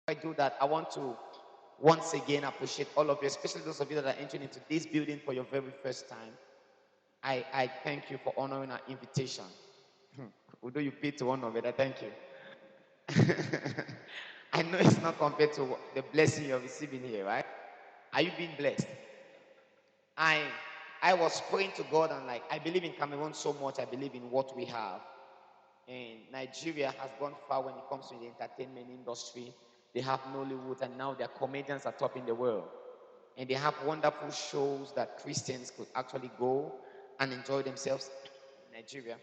I do that, I want to once again appreciate all of you, especially those of you that are entering into this building for your very first time. I thank you for honoring our invitation. Although you paid to honor, but I thank you. I know it's not compared to the blessing you're receiving here, right? Are you being blessed? I I was praying to God and like I believe in Cameroon so much. I believe in what we have. And Nigeria has gone far when it comes to the entertainment industry. They have Nollywood, and now their comedians are topping the world. And they have wonderful shows that Christians could actually go and enjoy themselves in Nigeria.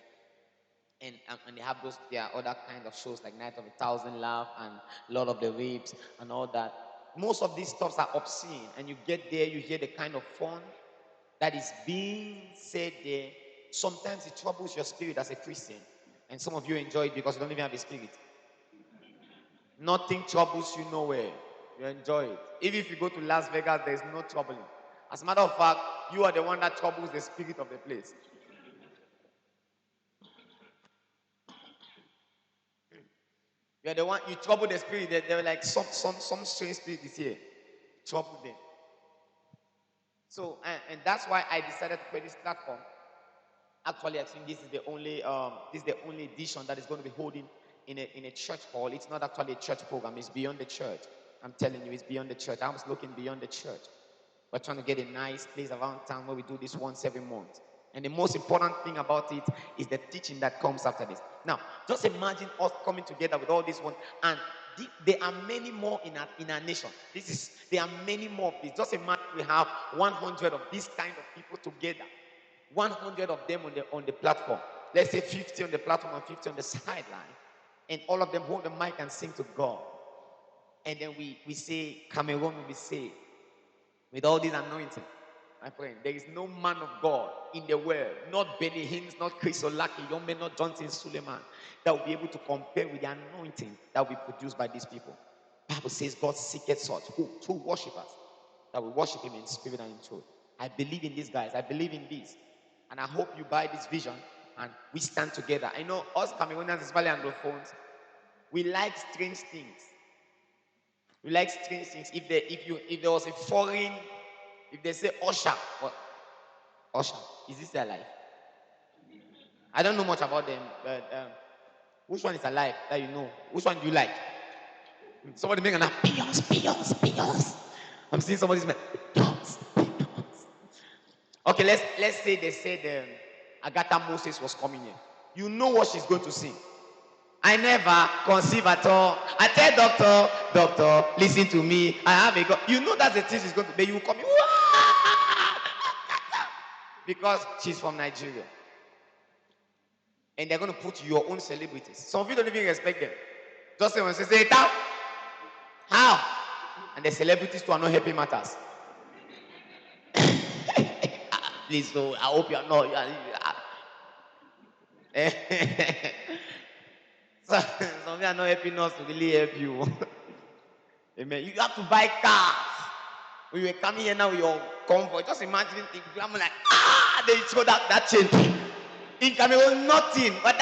And they have those there are other kind of shows like Night of a Thousand Laugh and Lord of the Ribs and all that. Most of these stuffs are obscene, and you get there, you hear the kind of fun that is being said there. Sometimes it troubles your spirit as a Christian, and some of you enjoy it because you don't even have a spirit. Nothing troubles you nowhere. You enjoy it. Even if you go to Las Vegas, there's no troubling. As a matter of fact, you are the one that troubles the spirit of the place. You are the one you trouble the spirit. They were like some strange spirit is here. Trouble them. So and that's why I decided to create this platform. Actually, I think this is the only edition that is going to be holding in a church hall. It's not actually a church program. It's beyond the church. I'm telling you, it's beyond the church. I was looking beyond the church. We're trying to get a nice place around town where we do this once every month. And the most important thing about it is the teaching that comes after this. Now, just imagine us coming together with all this one, and there are many more in our nation. There are many more of this. Just imagine we have 100 of these kind of people together. 100 of them on the platform. Let's say 50 on the platform and 50 on the sideline. And all of them hold the mic and sing to God. And then we say, Cameroon will be saved. With all this anointing, my friend, there is no man of God in the world, not Benny Hinn, not Chris Olaki, Yombe, not Johnson Suleiman, that will be able to compare with the anointing that will be produced by these people. The Bible says God seeketh such who true worshippers that will worship him in spirit and in truth. I believe in these guys. I believe in this. And I hope you buy this vision and we stand together. I know us Cameroonians, especially Anglophones, we like strange things. We like strange things. If there was a foreign, if they say Usher, what Usher, is this alive? I don't know much about them, but which one is alive that you know? Which one do you like? Somebody make an Beyonce. I'm seeing somebody's man. Beyonce. Okay, let's say they said Agatha Moses was coming here. You know what she's going to sing. I never conceive at all. I tell doctor, listen to me. I have a God. You know that's the thing she's going to be. You will come in. Because she's from Nigeria. And they're going to put your own celebrities. Some of you don't even respect them. Just say when they say it out. How? And the celebrities too are not helping matters. Please, so I hope you are not. Some of you are not helping us to really help you. Amen. You have to buy cars. When you were coming here now with your convoy, just imagine if I'm like, they throw that chain. In Cameroon, nothing. What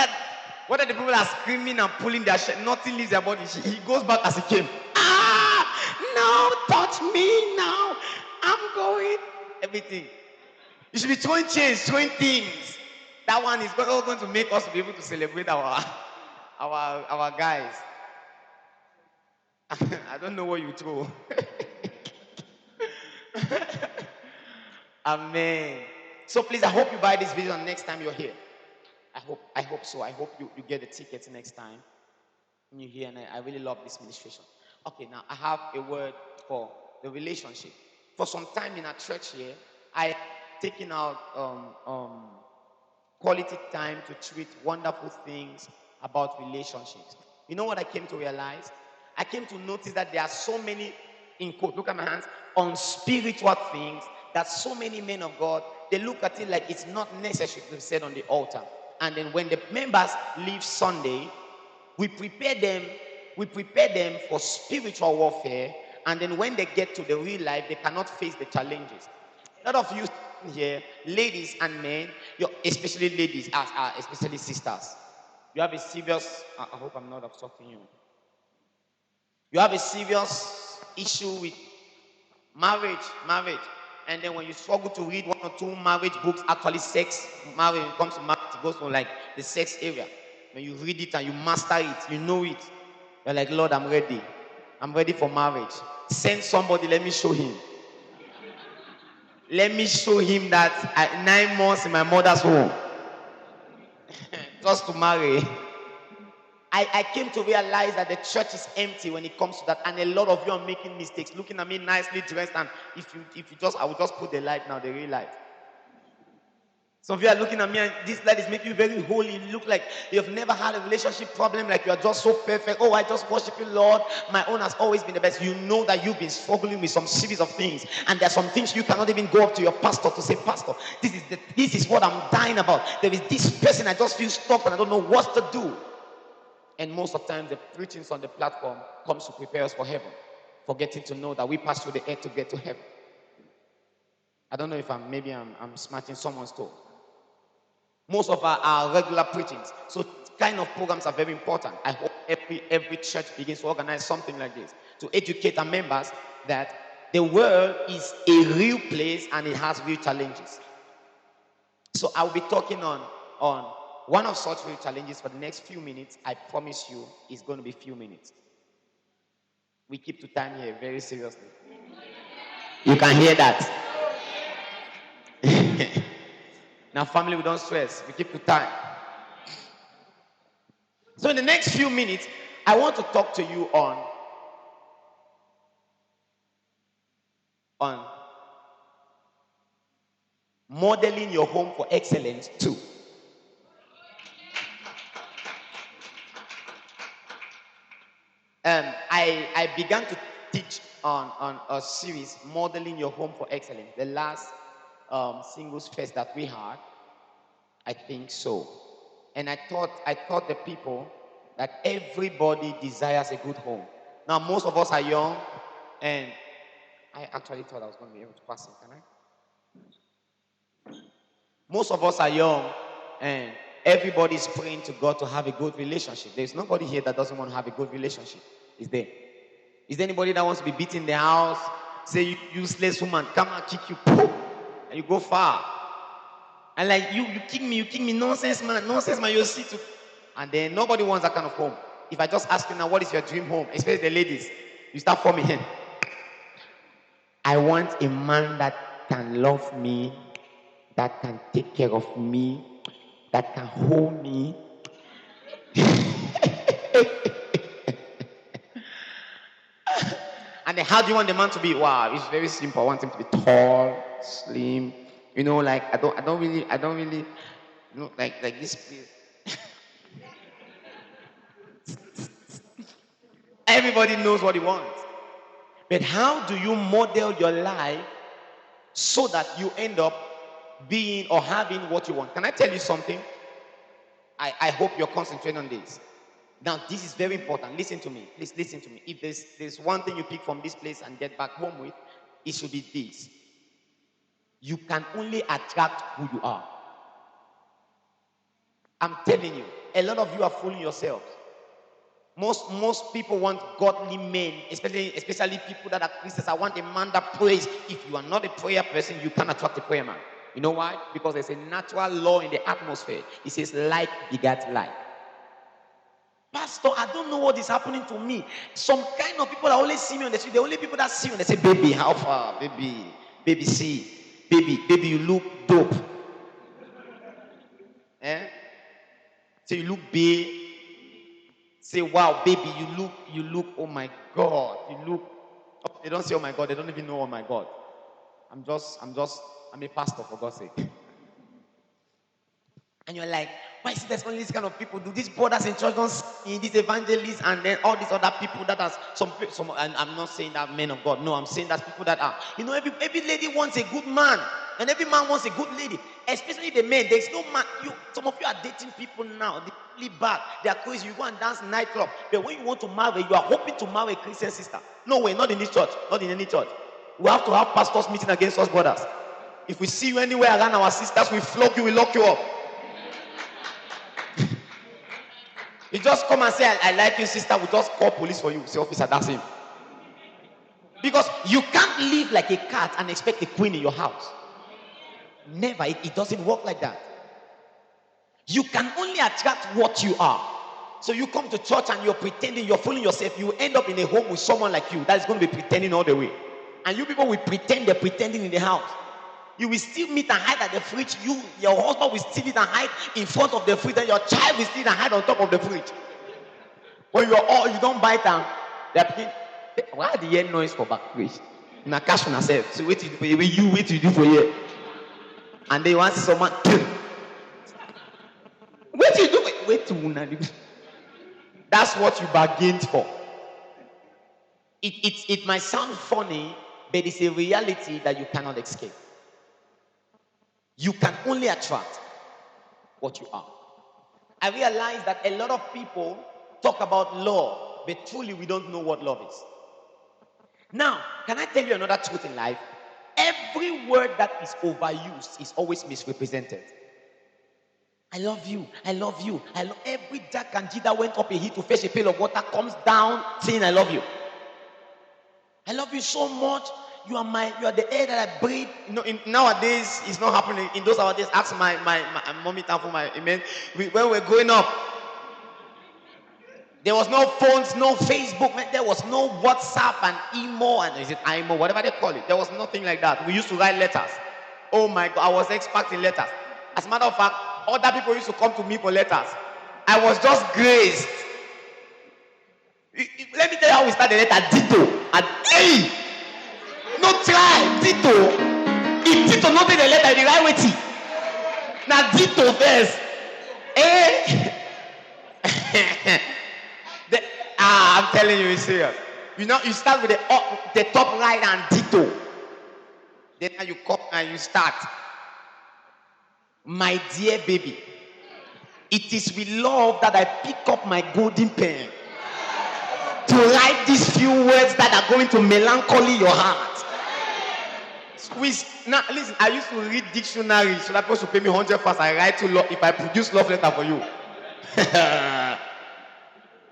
are the people are screaming and pulling their shirt? Nothing leaves their body. He goes back as he came. No, touch me now. I'm going. Everything. You should be throwing chains, throwing things. That one is all going to make us be able to celebrate our guys. I don't know what you throw. Amen. So please, I hope you buy this video next time you're here. I hope so. I hope you get the tickets next time you're here. And I really love this ministration. Okay, now I have a word for the relationship. For some time in our church here, I taken out quality time to treat wonderful things about relationships. You know what I came to realize? I came to notice that there are so many, in quote, look at my hands, unspiritual things that so many men of God, they look at it like it's not necessary to be said on the altar. And then when the members leave Sunday, we prepare them for spiritual warfare. And then when they get to the real life, they cannot face the challenges. A lot of you here, ladies and men, especially ladies, especially sisters, you have a serious. I hope I'm not obstructing you. You have a serious issue with marriage, and then when you struggle to read one or two marriage books, actually sex, marriage, when it comes to marriage, it goes to like the sex area. When you read it and you master it, you know it, you're like, Lord, I'm ready. I'm ready for marriage. Send somebody, let me show him. Let me show him that at 9 months in my mother's home, just to marry. I came to realize that the church is empty when it comes to that, and a lot of you are making mistakes, looking at me nicely dressed, and if you just, I will just put the light now, the real light. Some of you are looking at me and this light is making you very holy. You look like you've never had a relationship problem, like you are just so perfect. Oh, I just worship you, Lord. My own has always been the best. You know that you've been struggling with some series of things, and there are some things you cannot even go up to your pastor to say, Pastor, this is what I'm dying about. There is this person, I just feel stuck and I don't know what to do. And most of the time, the preachings on the platform comes to prepare us for heaven, for getting to know that we pass through the earth to get to heaven. I don't know if I'm smarting someone's toe. Most of our regular preachings. So kind of programs are very important. I hope every church begins to organize something like this to educate our members that the world is a real place and it has real challenges. So I'll be talking on one of such real challenges for the next few minutes. I promise you it's going to be few minutes. We keep to time here very seriously. You can hear that. Now, family, we don't stress. We keep to time. So in the next few minutes, I want to talk to you on modeling your home for excellence too. I began to teach on a series, Modeling Your Home for Excellence. The last singles fest that we had, I think so. And I taught the people that everybody desires a good home. Now, most of us are young, and I actually thought I was going to be able to pass it. Can I? Most of us are young, and everybody's praying to God to have a good relationship. There's nobody here that doesn't want to have a good relationship. Is there? Is there anybody that wants to be beaten in the house? Say, you useless woman, come and kick you, poof, and you go far. And like, you kick me, nonsense man, you'll see too. And then nobody wants that kind of home. If I just ask you now, what is your dream home? Especially the ladies, you start forming him. I want a man that can love me, that can take care of me, that can hold me. And then how do you want the man to be? Wow, it's very simple. I want him to be tall, slim. You know, like I don't really, you know, like this. Everybody knows what he wants. But how do you model your life so that you end up being or having what you want? Can I tell you something? I hope you're concentrating on this. Now, this is very important. Listen to me. Please listen to me. If there's one thing you pick from this place and get back home with, it should be this. You can only attract who you are. I'm telling you, a lot of you are fooling yourselves. Most people want godly men, especially people that are Christians. I want a man that prays. If you are not a prayer person, you can't attract a prayer man. You know why? Because there's a natural law in the atmosphere. It says like begets like. Pastor, I don't know what is happening to me. Some kind of people that only see me on the street, the only people that see me, they say, baby, how far? Baby, see. Baby, you look dope. Say, you look big. Say, wow, baby, you look, oh my God. Oh, they don't say, oh my God, they don't even know, oh my God. I'm a pastor, for God's sake. And you're like, why is there's only this kind of people? Do these brothers in church don't see these evangelists and then all these other people that are some and I'm not saying that men of God. No, I'm saying that people that are, you know, every lady wants a good man. And every man wants a good lady. Especially the men. There's no man. Some of you are dating people now. They're really bad. They are crazy. You go and dance nightclub. But when you want to marry, you are hoping to marry a Christian sister. No way, not in this church. Not in any church. We have to have pastors meeting against us brothers. If we see you anywhere around our sisters, we flog you, we lock you up. You just come and say, I like you, sister. We just call police for you. Say, officer, that's him. Because you can't live like a cat and expect a queen in your house. Never. It doesn't work like that. You can only attract what you are. So you come to church and you're pretending, you're fooling yourself. You end up in a home with someone like you that is going to be pretending all the way. And you people will pretend they're pretending in the house. You will still meet and hide at the fridge. Your husband will still meet and hide in front of the fridge, and your child will still and hide on top of the fridge. When you don't bite them, they're thinking, why the hear noise for back fridge? Now cash on yourself. So wait to do for you, wait to do for you. And they want someone wait to do wait to. That's what you bargained for. It might sound funny, but it's a reality that you cannot escape. You can only attract what you are. I realize that a lot of people talk about love, but truly we don't know what love is. Now, can I tell you another truth in life? Every word that is overused is always misrepresented. I love you. I love you. Every Jack and Jill that went up a hill to fetch a pail of water comes down saying, I love you. I love you so much. You are the air that I breathe. Nowadays, it's not happening. In those days, ask my mommy for my amen. When we were growing up, there was no phones, no Facebook, there was no WhatsApp and emo and is it IMO, whatever they call it. There was nothing like that. We used to write letters. Oh my God, I was expert in letters. As a matter of fact, other people used to come to me for letters. I was just graced. Let me tell you how we started the letter Ditto. And hey! No try, Ditto. If Ditto not be the letter, the right way T. Now Ditto first. Eh? I'm telling you, it's serious. You start with the top right and Ditto. Then you come and you start. My dear baby, it is with love that I pick up my golden pen to write these few words that are going to melancholy your heart. Now, listen, I used to read dictionaries, so that person pay me 100 fast. I write to love if I produce love letter for you.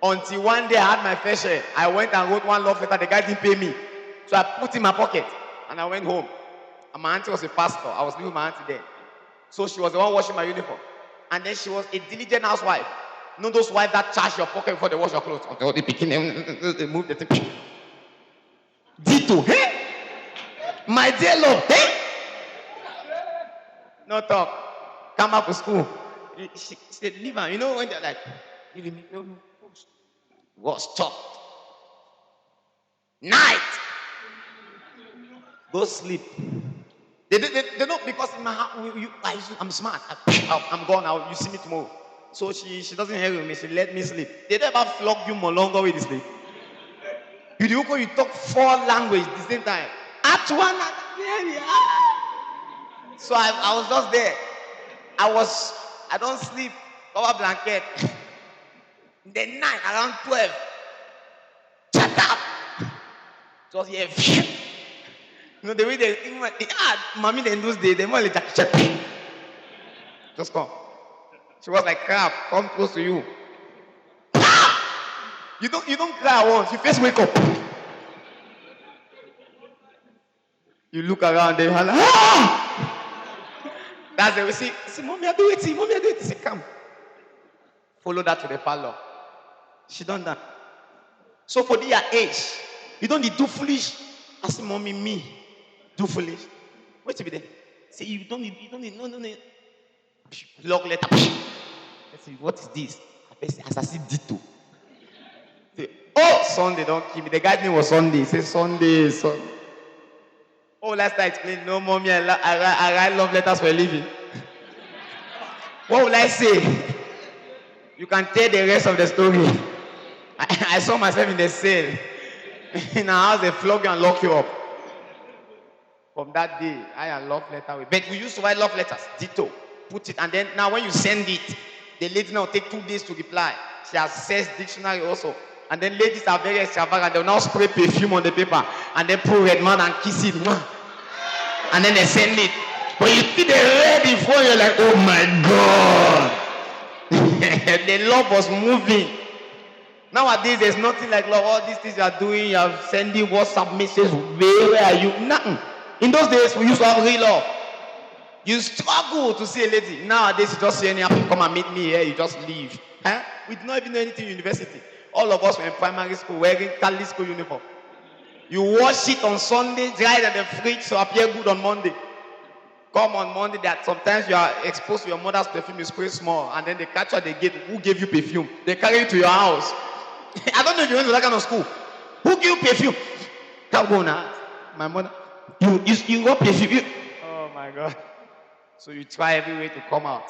Until one day I had my fair share. I went and wrote one love letter. The guy didn't pay me, so I put it in my pocket and I went home. And my auntie was a pastor. I was living with my auntie there, so she was the one washing my uniform. And then she was a diligent housewife. You know those wives that charge your pocket before they wash your clothes. They picking they move the thing. Ditto, hey? My dear Lord, hey? No talk. Come up to school. She said, leave her. You know when they're like, leave me. No. Was stopped. Night. Go sleep. They know because in my house, I'm smart. I'm gone. You see me tomorrow. So she doesn't hear with me. She let me sleep. They never flog you more longer with this sleep. You talk 4 languages at the same time. At one. So I was just there. I don't sleep. Cover blanket. The night around 12. Shut up. Just here. The way they mommy in those days, they more like shut up. Just come. She was like, crap, come close to you. You don't cry once, you first wake up. You look around, they are like, That's the way. See, mommy, I do it. Say, come. Follow that to the parlor. She done that. So for their age, you don't need too foolish. I say, mommy, me, too foolish. Wait to be there. Say, you don't need, no. Log letter. Let's see, what is this? I say, Assassin Ditto. Say, oh, Sunday, don't keep me. The guy's name was Sunday. Say, Sunday. Oh, last time I explained, no, mommy, I write love letters for a living. What will I say? You can tell the rest of the story. I saw myself in the cell. In our house, they flog you and lock you up. From that day, I had love letter. But we used to write love letters, Ditto. Put it, and then now when you send it, the lady now take 2 days to reply. She has says dictionary also. And then ladies are very extravagant. They'll now spray perfume on the paper and then put red man and kiss it. And then they send it. But you see the red before, you're like, oh my God. The love was moving. Nowadays, there's nothing like love. All these things you are doing, you are sending WhatsApp messages. Where are you? Nothing. In those days, we used to have real love. You struggle to see a lady. Nowadays, you just see any people come and meet me here, you just leave. Huh? We do not even know anything in university. All of us were in primary school wearing Catholic school uniform. You wash it on Sunday, dry it in the fridge to appear good on Monday. Come on Monday, that sometimes you are exposed to your mother's perfume, you spray small, and then they catch you at the gate. Who gave you perfume? They carry you to your house. I don't know if you went to that kind of school. Who gave you perfume? Can't go now. My mother. You got perfume. Oh my God. So you try every way to come out.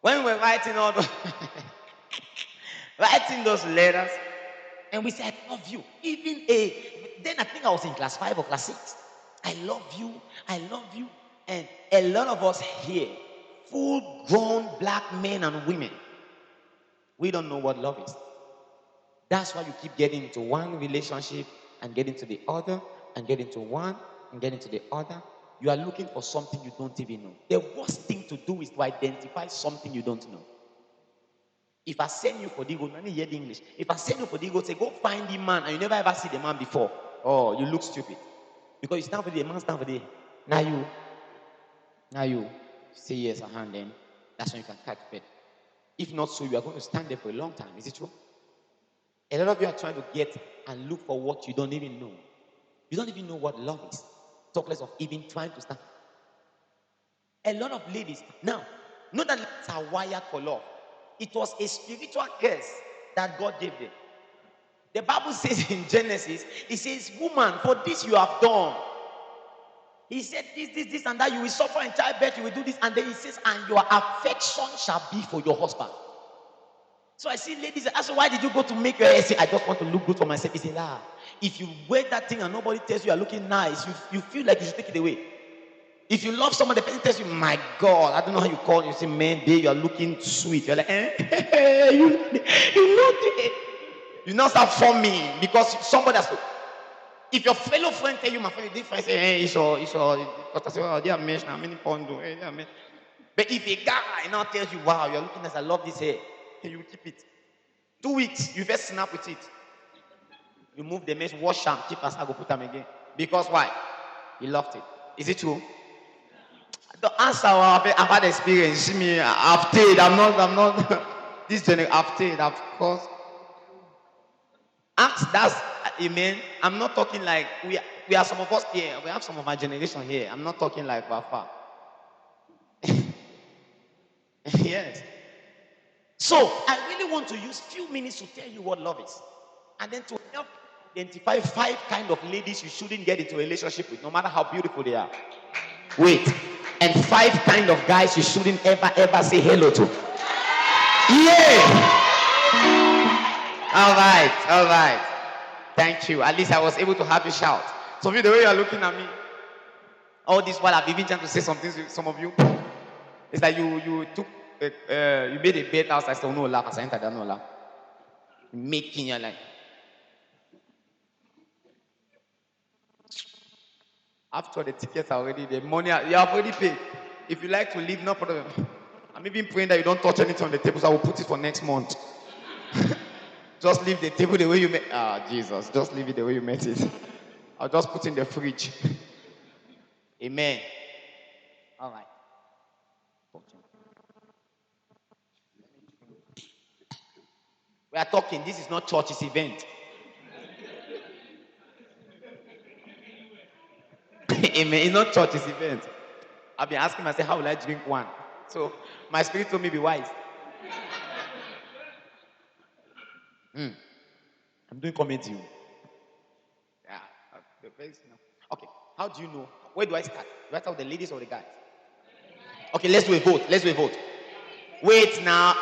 When we were writing all those writing those letters, and we said, I love you. Then I think I was in class 5 or class 6. I love you. And a lot of us here, full-grown black men and women, we don't know what love is. That's why you keep getting into one relationship and get into the other, and get into one and get into the other. You are looking for something you don't even know. The worst thing to do is to identify something you don't know. If I send you for Digo, let me hear the English. If I send you for Digo, say, go find the man, and you never ever see the man before. Oh, you look stupid. Because you stand for the man, stand for the. Now you say yes, then that's when you can catch bed. If not so, you are going to stand there for a long time. Is it true? A lot of you are trying to get and look for what you don't even know. You don't even know what love is. Talk less of even trying to stand. A lot of ladies, now, not that ladies are wired for love. It was a spiritual curse that God gave them. The Bible says in Genesis, it says, woman, for this you have done. He said this, and that. You will suffer in childbirth, you will do this. And then he says, and your affection shall be for your husband. So I see ladies ask, why did you go to make your hair? Say, I just want to look good for myself. He said, if you wear that thing and nobody tells you are looking nice, you feel like you should take it away. If you love someone, the person tells you, my God, I don't know how you call it. You say, man, babe, you are looking sweet. You're like, you now start forming because somebody has to. If your fellow friend tell you, my friend, this friend say, hey, it's all, they are mentioned, how many pounds do, hey, but if a guy now tells you, wow, you're looking nice, I love this hair, you keep it. 2 weeks, you first snap with it. You move the mesh, wash them, keep us, I go put them again. Because why? He loved it. Is it true? The answer, I've had experience. See me, I've stayed. I'm not. This journey, I've stayed. Of course. That's amen. I'm not talking like we are some of us here. We have some of my generation here. I'm not talking like far. Yes. So I really want to use few minutes to tell you what love is, and then to help identify 5 kind of ladies you shouldn't get into a relationship with, no matter how beautiful they are. Wait. And 5 kind of guys you shouldn't ever say hello to. Yeah. All right. Thank you. At least I was able to have you shout. Some of you, the way you are looking at me, all this while I've been trying to say something to some of you, it's like you took you made a bet outside. I said, no laugh. As I entered, no laugh. Making your life. After the tickets are already, the money you have already paid. If you like to leave, no problem. I'm even praying that you don't touch anything on the table, so I will put it for next month. Just leave the table the way you made. Jesus, just leave it the way you made it. I'll just put it in the fridge. Amen. All right. We are talking. This is not church, it's event. Amen. It's not church, it's event. I've been asking myself, how will I drink one? So my spirit told me be wise. I'm doing comedy. Yeah. Okay. How do you know? Where do I start? Do I start with the ladies or the guys? Okay, let's do a vote. Wait now.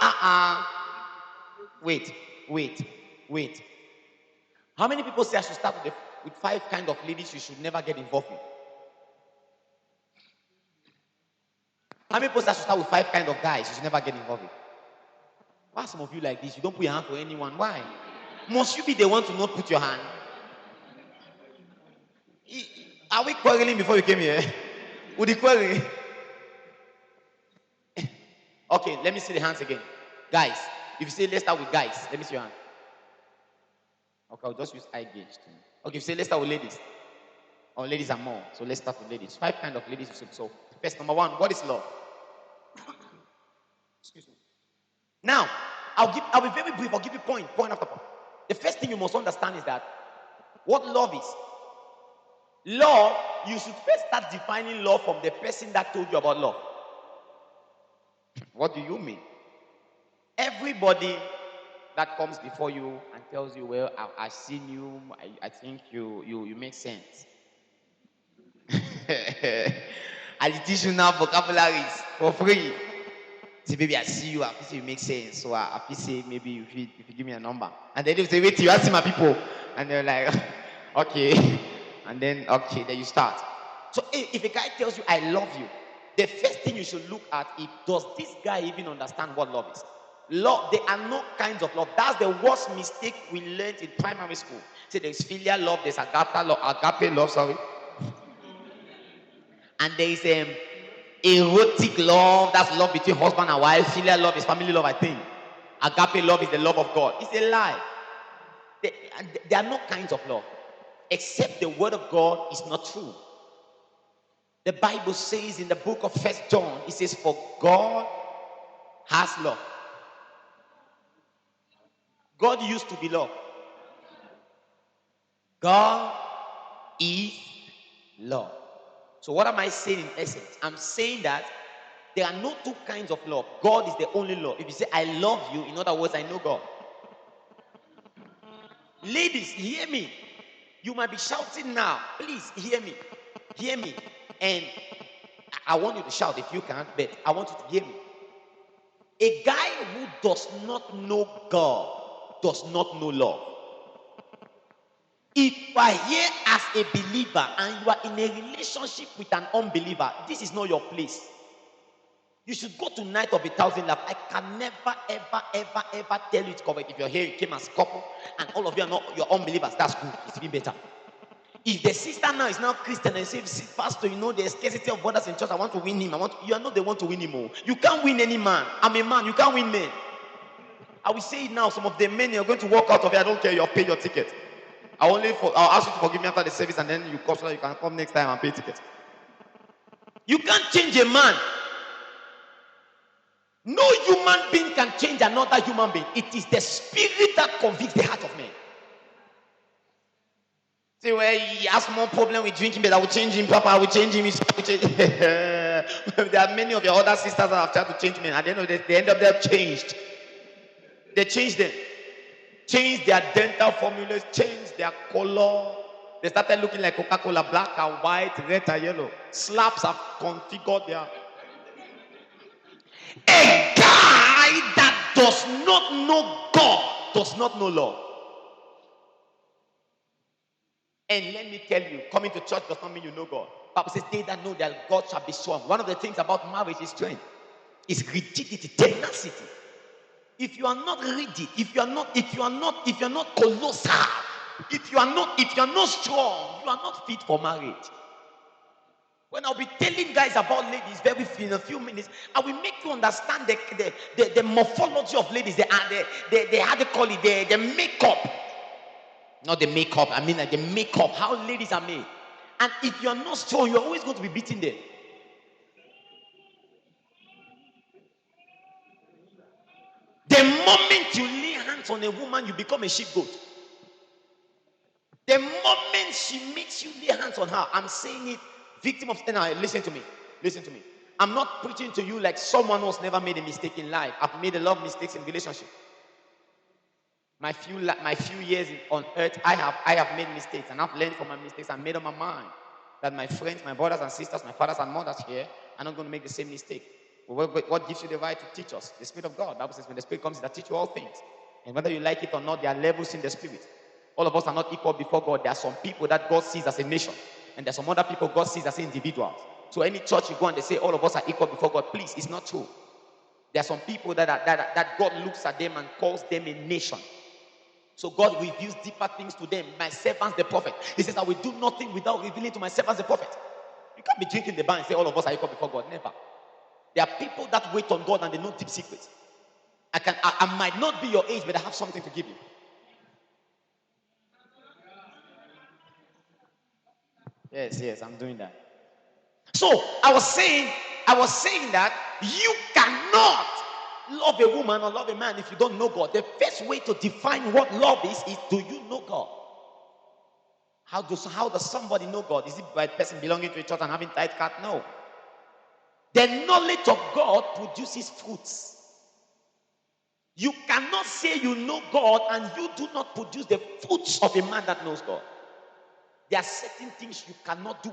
Wait. How many people say I should start with 5 kind of ladies you should never get involved with? How many people say I should start with 5 kind of guys you should never get involved with? Why are some of you like this? You don't put your hand for anyone. Why? Must you be the one to not put your hand? Are we quarreling before you came here? Would you quarrel? Okay, let me see the hands again. Guys, if you say let's start with guys, let me see your hand. Okay, I'll just use eye gauge. Okay, if you say let's start with ladies. Or ladies are more. So let's start with ladies. 5 kind of ladies you should. So first, number 1, what is love? Excuse me. Now, I'll be very brief. I'll give you point after point. The first thing you must understand is that what love is. Love, you should first start defining love from the person that told you about love. What do you mean? Everybody that comes before you and tells you, well, I've seen you, I think you make sense. Additional vocabularies for free. Say, baby, I see you, I feel you make sense. So I feel say maybe if you give me a number. And then they say, wait till you ask my people. And they're like, okay. And then okay, then you start. So if a guy tells you I love you, the first thing you should look at is, does this guy even understand what love is? Love, there are no kinds of love. That's the worst mistake we learned in primary school. Say there's filial love, there's agape love, sorry. And there is erotic love, that's love between husband and wife. Filial love is family love, I think. Agape love is the love of God. It's a lie. There are no kinds of love, except the word of God is not true. The Bible says in the book of 1 John, it says, for God has love. God used to be love. God is love. So what am I saying in essence? I'm saying that there are no 2 kinds of love. God is the only love. If you say, I love you, in other words, I know God. Ladies, hear me. You might be shouting now. Please, hear me. Hear me. And I want you to shout if you can't, but I want you to hear me. A guy who does not know God does not know love. If you are here as a believer and you are in a relationship with an unbeliever, this is not your place. You should go to Night of 1,000 Laughs. I can never, ever tell you it's correct. If you're here, you came as couple, and all of you are not your unbelievers, that's good. It's even better. If the sister now is now Christian and says, Pastor, you know there's scarcity of brothers in church, I want to win him. You are not the one to win him. Oh. You can't win any man. I'm a man, you can't win men. I will say it now, some of the men you're going to walk out of here, I don't care, you'll pay your ticket. I'll ask you to forgive me after the service, and then you come so that you can come next time and pay ticket. You can't change a man. No human being can change another human being. It is the spirit that convicts the heart of man. Say, well, he has more problem with drinking, but I will change him, Papa. I will change him. There are many of your other sisters that have tried to change men. At the end of the day, they end up there changed. They changed them. Changed their dental formulas, changed their color. They started looking like Coca-Cola, black and white, red and yellow. Slaps have configured their... A guy that does not know God does not know love. And let me tell you, coming to church does not mean you know God. Bible says, they that know that God shall be strong. One of the things about marriage is strength. Is rigidity, tenacity. If you are not rigid, if you are not colossal, if you are not strong, you are not fit for marriage. When I'll be telling guys about ladies in a few minutes, I will make you understand the morphology of ladies. How they call it, the makeup. Not the makeup, I mean like the makeup, how ladies are made. And if you are not strong, you're always going to be beaten there. The moment you lay hands on a woman, you become a sheepgoat. The moment she makes you lay hands on her, I'm saying it, victim of sin. Listen to me. I'm not preaching to you like someone who's never made a mistake in life. I've made a lot of mistakes in relationship. My few years on earth, I have made mistakes, and I've learned from my mistakes. I made up my mind that my friends, my brothers and sisters, my fathers and mothers here are not going to make the same mistake. What gives you the right to teach us? The Spirit of God. The Bible says when the Spirit comes, that teach you all things. And whether you like it or not, there are levels in the Spirit. All of us are not equal before God. There are some people that God sees as a nation, and there are some other people God sees as individuals. So any church you go and they say all of us are equal before God, please, it's not true. There are some people that God looks at them and calls them a nation. So God reveals deeper things to them. My servants, the prophet. He says, I will do nothing without revealing to my servants, the prophet. You can't be drinking the bar and say all of us are equal before God. Never. There are people that wait on God and they know deep secrets. I might not be your age, but I have something to give you. Yes, I'm doing that. So I was saying that you cannot love a woman or love a man if you don't know God. The first way to define what love is do you know God? How does somebody know God? Is it by a person belonging to a church and having tight cut? No. The knowledge of God produces fruits. You cannot say you know God and you do not produce the fruits of a man that knows God. There are certain things you cannot do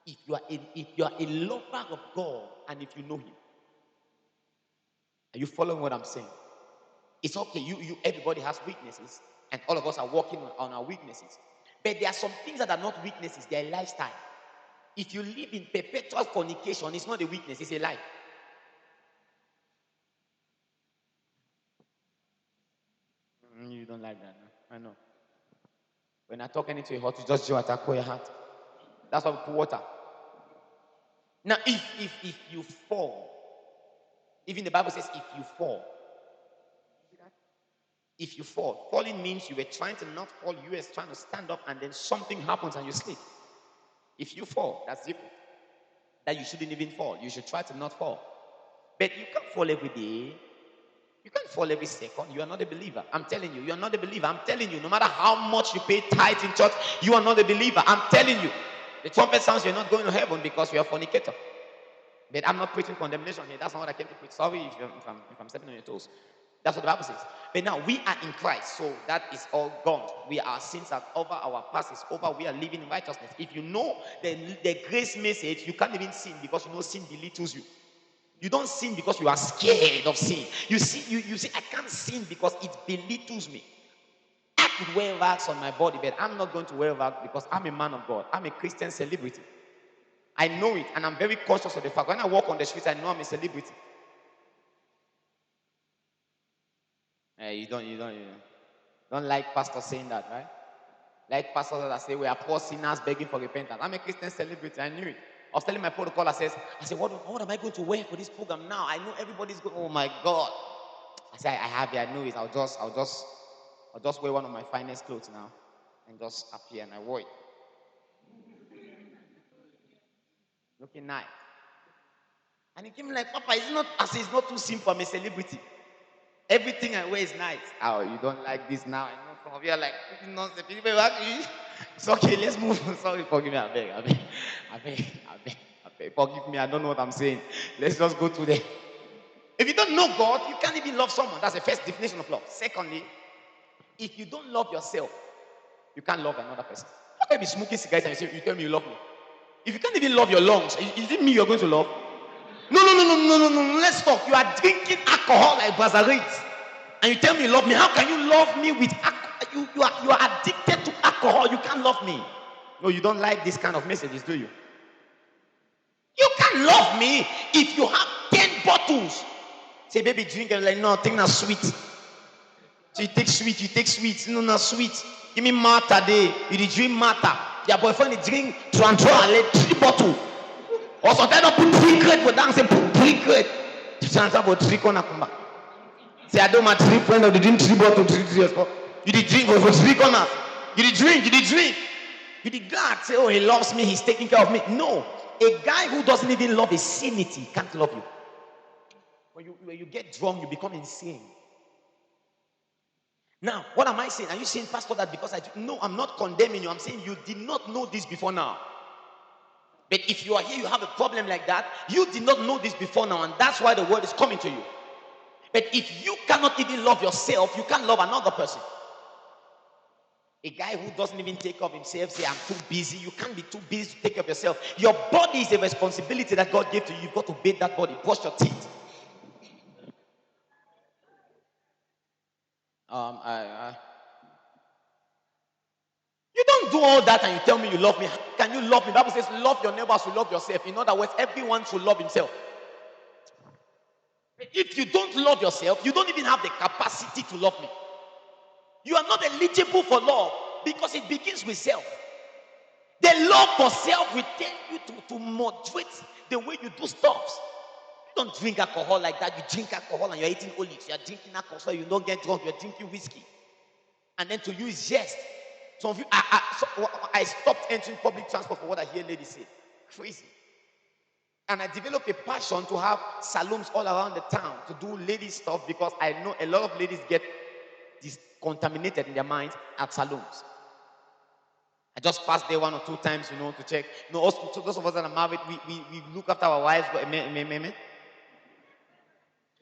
if you are a lover of God and if you know Him. Are you following what I'm saying? It's okay. Everybody has weaknesses, and all of us are working on our weaknesses. But there are some things that are not weaknesses; they are a lifestyle. If you live in perpetual fornication, it's not a weakness; it's a life. You don't like that, no? I know. When I talk anything to your heart, you just attack your heart. That's why we put water. Now, if you fall, even the Bible says, if you fall. If you fall, falling means you were trying to not fall, you were trying to stand up, and then something happens and you sleep. If you fall, that's different. That you shouldn't even fall. You should try to not fall. But you can't fall every day. You can't fall every second. You are not a believer. I'm telling you, you are not a believer. I'm telling you, no matter how much you pay tithe in church, you are not a believer. I'm telling you. The trumpet sounds, you're not going to heaven because you're a fornicator. But I'm not preaching condemnation here. That's not what I came to preach. Sorry if I'm stepping on your toes. That's what the Bible says. But now we are in Christ, so that is all gone. Our sins are over, our past is over. We are living in righteousness. If you know the grace message, you can't even sin because you know sin belittles you. You don't sin because you are scared of sin. You see, I can't sin because it belittles me. I could wear rags on my body, but I'm not going to wear rags because I'm a man of God. I'm a Christian celebrity. I know it, and I'm very conscious of the fact. When I walk on the streets, I know I'm a celebrity. You don't like pastors saying that, right? Like pastors that say we are poor sinners begging for repentance. I'm a Christian celebrity. I knew it. I was telling my protocol, I said, what am I going to wear for this program now? I know everybody's going. Oh my God! I said, I have it. I know it. I'll just wear one of my finest clothes now, and just appear. And I wore it, looking nice. And he came like, Papa, it's not too simple. I'm a celebrity. Everything I wear is nice. Oh, you don't like this now? I know some of you are like, it's okay, let's move on. Sorry, forgive me, I beg. Forgive me, I don't know what I'm saying. Let's just go to there. If you don't know God, you can't even love someone. That's the first definition of love. Secondly, if you don't love yourself, you can't love another person. How can you be smoking cigarettes and you tell me you love me? If you can't even love your lungs, is it me you're going to love? No. Let's talk. You are drinking alcohol like Bazarit, and you tell me you love me. How can you love me with alcohol? You are addicted to alcohol. You can't love me. No, you don't like this kind of messages, do you? You can't love me if you have 10 bottles. Say, baby, drink. I'm like, no, think not sweet. So you take sweet. No, not sweet. Give me Martha day. You drink Martha. Your boyfriend drink Trantro, 3 bottles. Or sometimes don't put 3 grade for dance and put 3 grade. Chance about 3 corner come back. Say, I don't want 3 friends of the drink 3 bottles 3 years. You did drink for 3 corners. You did drink. You did God say, oh, he loves me, he's taking care of me. No. A guy who doesn't even love his sanity can't love you. When you get drunk, you become insane. Now, what am I saying? Are you saying, Pastor, that because no, I'm not condemning you. I'm saying you did not know this before now. But if you are here, you have a problem like that, you did not know this before now, and that's why the word is coming to you. But if you cannot even love yourself, you can't love another person. A guy who doesn't even take care of himself, say, I'm too busy. You can't be too busy to take care of yourself. Your body is a responsibility that God gave to you. You've got to bathe that body, brush your teeth. You don't do all that and you tell me you love me. How can you love me? The Bible says, love your neighbors, you love yourself. In other words, everyone should love himself. If you don't love yourself, you don't even have the capacity to love me. You are not eligible for love because it begins with self. The love for self will tell you to moderate the way you do stuff. You don't drink alcohol like that. You drink alcohol and you're eating olives. You're drinking alcohol so you don't get drunk. You're drinking whiskey. And then to you is jest. Some of you, I stopped entering public transport for what I hear ladies say. Crazy. And I developed a passion to have salons all around the town to do lady stuff because I know a lot of ladies get contaminated in their minds at salons. I just passed there 1 or 2 times, to check. Also, those of us that are married, we look after our wives.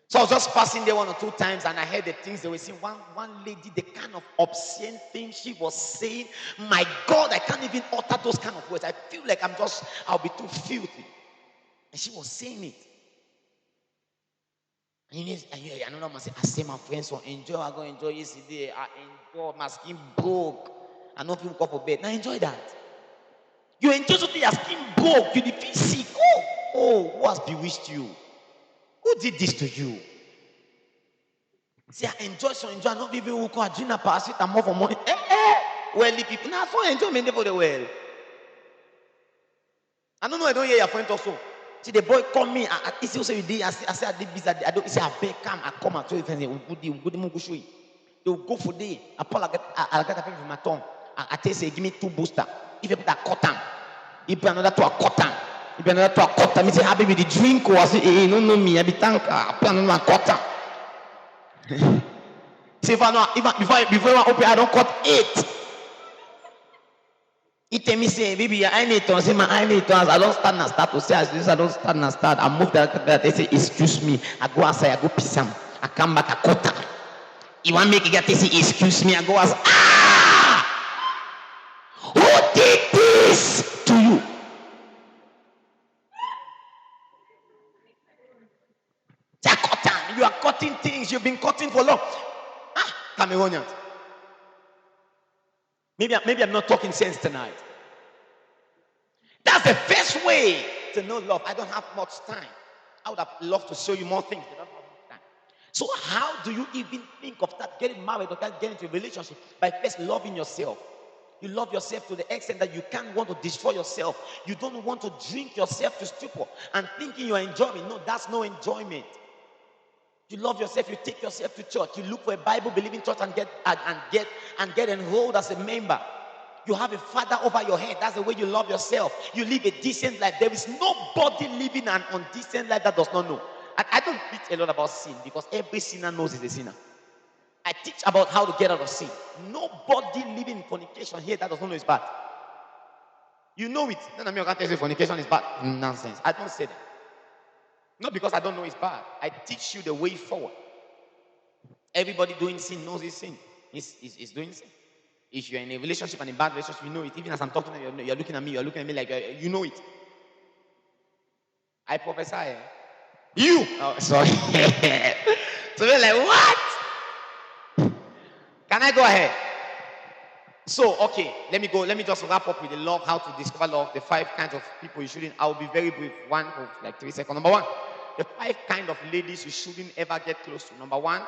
So I was just passing there 1 or 2 times and I heard the things they were saying. One lady, the kind of obscene things she was saying. My God, I can't even utter those kind of words. I feel like I'll be too filthy. And she was saying it. And another man said, I say my friends so enjoy. I go enjoy yesterday. I enjoy. My skin broke. I know people go for bed. Now enjoy that. You enjoy something, your skin broke. You feel sick. Oh, who has bewitched you? Who did this to you? See, I enjoy. I know people who call Gina paracetamol for money. Wealthy people. Now, for enjoyment for the well. I don't know. I don't hear your friend also. See, the boy call me. I say, I say, I did business. I don't. He say, I beg, come. I come and tell you, good. They will go for day. I get a paper from my tongue. I tell you, give me 2 booster. If you put a cotton, if you another to a cotton. If you another to a cotton, me say happy with the drink or I say, no me, I be thank I put another cotton. See if I know before I open, I don't cut 8. He tell me say, baby, I need to say my I need to. I don't stand and start to say as this. I don't stand and start. I move that. They say, excuse me. I go outside. I go piss some. I come back. I cut them. You want me to get this? Excuse me. I go outside. Who did this to you? You are cutting things you've been cutting for long. Cameroonians. Maybe I'm not talking sense tonight. That's the first way to know love. I don't have much time. I would have loved to show you more things, but I don't have much time. So how do you even think of that getting married or getting into a relationship? By first loving yourself. You love yourself to the extent that you can't want to destroy yourself. You don't want to drink yourself to stupor and thinking you're enjoying. No, that's no enjoyment. You love yourself, you take yourself to church, you look for a Bible-believing church and get enrolled as a member. You have a father over your head. That's the way you love yourself. You live a decent life. There is nobody living an undecent life that does not know. I don't teach a lot about sin because every sinner knows he's a sinner. I teach about how to get out of sin. Nobody living in fornication here that does not know it's bad. You know it. Then I can't tell you fornication is bad. Nonsense. I don't say that. Not because I don't know it's bad. I teach you the way forward. Everybody doing sin knows it's sin. Is doing sin. If you're in a relationship and a bad relationship, you know it. Even as I'm talking, you're looking at me. You're looking at me like you know it. I prophesy. You. Oh, sorry. So you're like, what? Can I go ahead? So, okay, let me just wrap up with the love, how to discover love, the 5 kinds of people you shouldn't. I'll be very brief. 1 for like 3 seconds. Number 1, the 5 kind of ladies you shouldn't ever get close to. Number 1,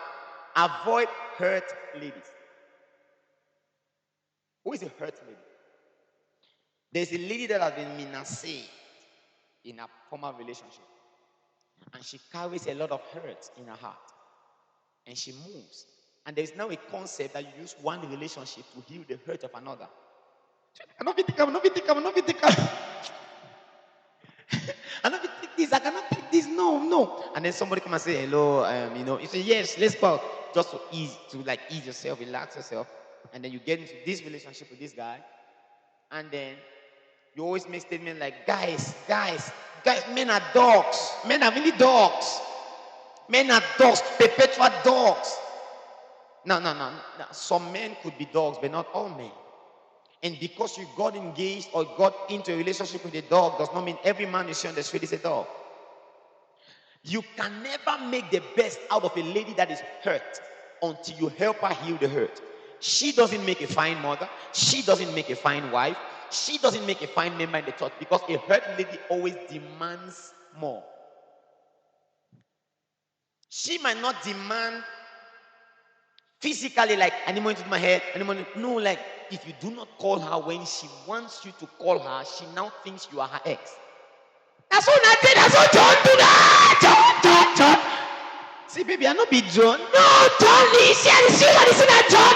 avoid hurt ladies. Who is a hurt lady? There's a lady that has been menaced in a former relationship. And she carries a lot of hurt in her heart. And she moves. And there is now a concept that you use one relationship to heal the hurt of another. I cannot be taken. I cannot take this. No. And then somebody come and say, hello, you say, yes, let's go. Just to ease yourself, relax yourself. And then you get into this relationship with this guy. And then you always make statements like, guys, men are dogs. Men are really dogs. Men are dogs, perpetual dogs. No. Some men could be dogs, but not all men. And because you got engaged or got into a relationship with a dog does not mean every man you see on the street is a dog. You can never make the best out of a lady that is hurt until you help her heal the hurt. She doesn't make a fine mother. She doesn't make a fine wife. She doesn't make a fine member in the church because a hurt lady always demands more. She might not demand physically, like, I need money to do my hair. No, like, if you do not call her when she wants you to call her, she now thinks you are her ex. That's what I did. That's what John do that. John See, baby, I not be John. No, John, see that John.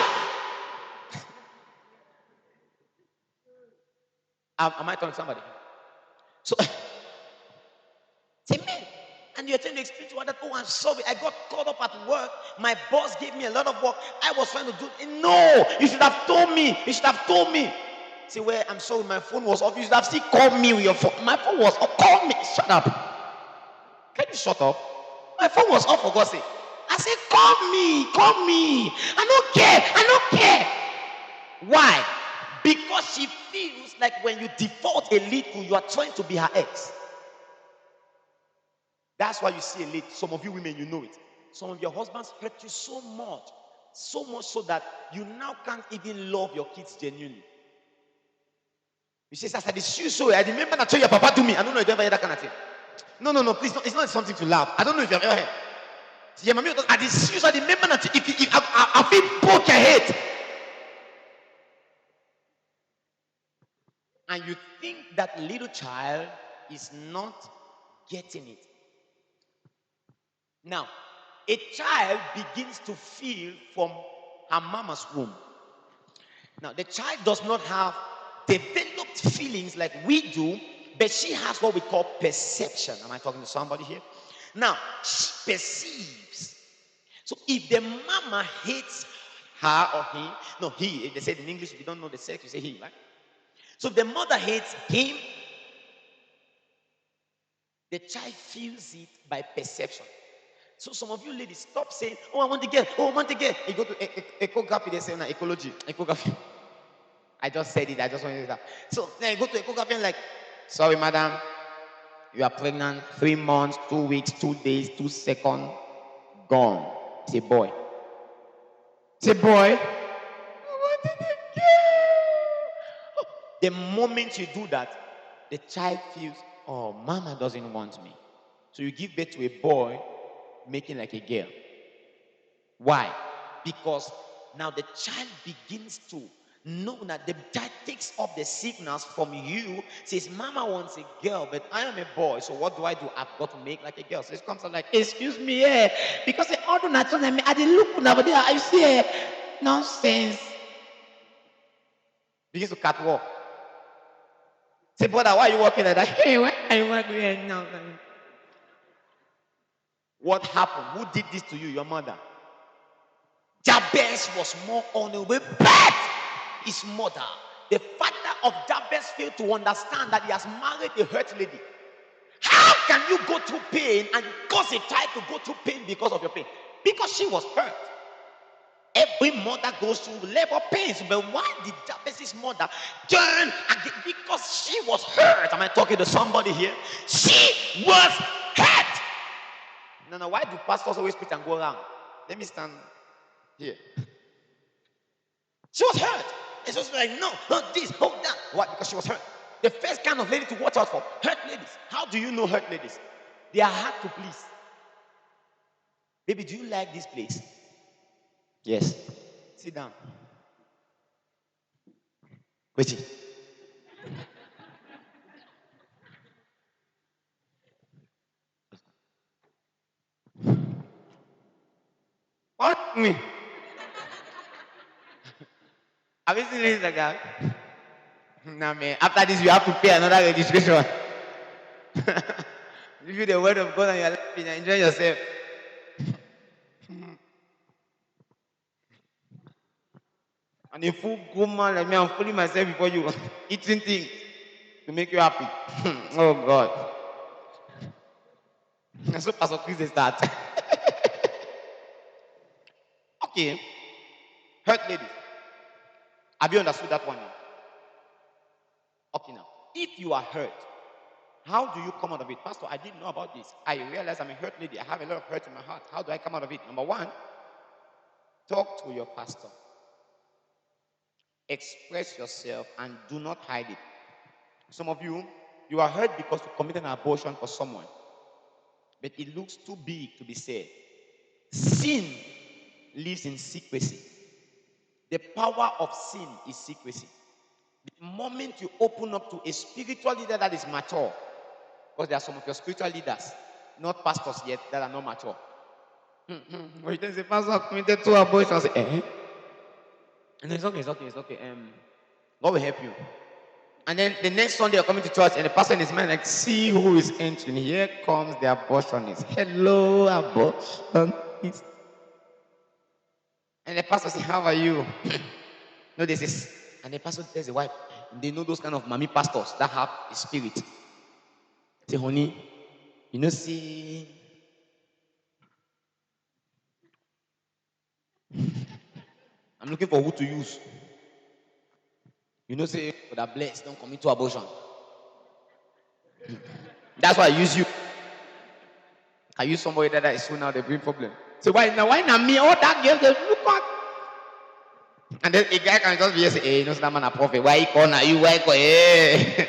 Am I talking to somebody? So, see, man, and you're trying to explain to others, oh, I'm sorry, I got caught up at work. My boss gave me a lot of work. I was trying to do it. No, you should have told me. You should have told me. See, where I'm sorry, my phone was off. You should have still called me with your phone. My phone was off. Call me. Shut up. Can you shut up? My phone was off, for God's sake. I said, call me. Call me. I don't care. Why? Because she feels like when you default a little, you are trying to be her ex. That's why you see a lady. Some of you women, you know it. Some of your husbands hurt you so much so that you now can't even love your kids genuinely. You say, "Sasa, this you so I remember that your papa to me." I don't know if you ever heard that kind of thing. No, please, it's not something to laugh. I don't know if you have ever heard. Yeah, mommy, I remember that if I feel broke your head. And you think that little child is not getting it. Now, a child begins to feel from her mama's womb. Now, the child does not have developed feelings like we do, but she has what we call perception. Am I talking to somebody here? Now, she perceives. So if the mama hates her or him, no, he, they said in English, if you don't know the sex, you say he, right? So if the mother hates him, the child feels it by perception. So some of you ladies, stop saying, "Oh, I want to get, You go to ecography, they say, ecography. I just said it, I just want to do that. So then you go to ecography and like, "Sorry, madam, you are pregnant, 3 months, 2 weeks, 2 days, 2 seconds, gone." It's a boy. It's a boy. The moment you do that, the child feels, "Oh, mama doesn't want me." So you give birth to a boy making like a girl. Why? Because now the child begins to know that the child takes up the signals from you, says, "Mama wants a girl, but I am a boy, so what do? I've got to make like a girl." So it comes out like, "Excuse me, because the order natural I didn't look now, but I see nonsense." Begins to catwalk. Say, "Brother, why are you walking like that?" "Hey, why are you walking here now?" What happened? Who did this to you? Your mother. Jabez was more honorable, but his mother, the father of Jabez, failed to understand that he has married a hurt lady. How can you go through pain and cause a child to go through pain because of your pain? Because she was hurt. Every mother goes through labor pains, but why did Jabez's mother turn? Because she was hurt. Am I talking to somebody here? She was hurt. No, why do pastors always preach and go around? Let me stand here. She was hurt. It's just like, "No, not this, hold that." Why? Because she was hurt. The first kind of lady to watch out for, hurt ladies. How do you know hurt ladies? They are hard to please. "Baby, do you like this place?" "Yes." "Sit down." "Wait." "What me?" Have you seen this like that? Nah, man. After this, you have to pay another registration. Give you the word of God and you're laughing and enjoy yourself. And a full grown man like me, I'm fooling myself before you, eating things to make you happy. Oh God. So Pastor Chris start. Okay. Hurt ladies. Have you understood that one now? Okay now. If you are hurt, how do you come out of it? "Pastor, I didn't know about this. I realize I'm a hurt lady. I have a lot of hurt in my heart. How do I come out of it?" Number one, talk to your pastor. Express yourself and do not hide it. Some of you are hurt because you committed an abortion for someone, but it looks too big to be said. Sin lives in secrecy. The power of sin is secrecy. The moment you open up to a spiritual leader that is mature, because there are some of your spiritual leaders, not pastors yet, that are not mature. When you say, Pastor, I committed 2 abortions, I say, eh? And it's okay. God will help you. And then the next Sunday you're coming to church and the pastor in his mind like, see who is entering. Here comes the abortionist. Hello, abortionist. And the pastor says, how are you? No, this is. And the pastor tells the wife, they know those kind of mommy pastors that have a spirit. Say, honey, you know, see, I'm looking for who to use. You know, say, for that blessed, don't commit to abortion. That's why I use you. I use somebody that is soon now they bring problem. So why not me? Oh, that girl, they look at. And then a guy can just be say, hey, you know, that man a prophet. Why he call now you? Why he call? Hey,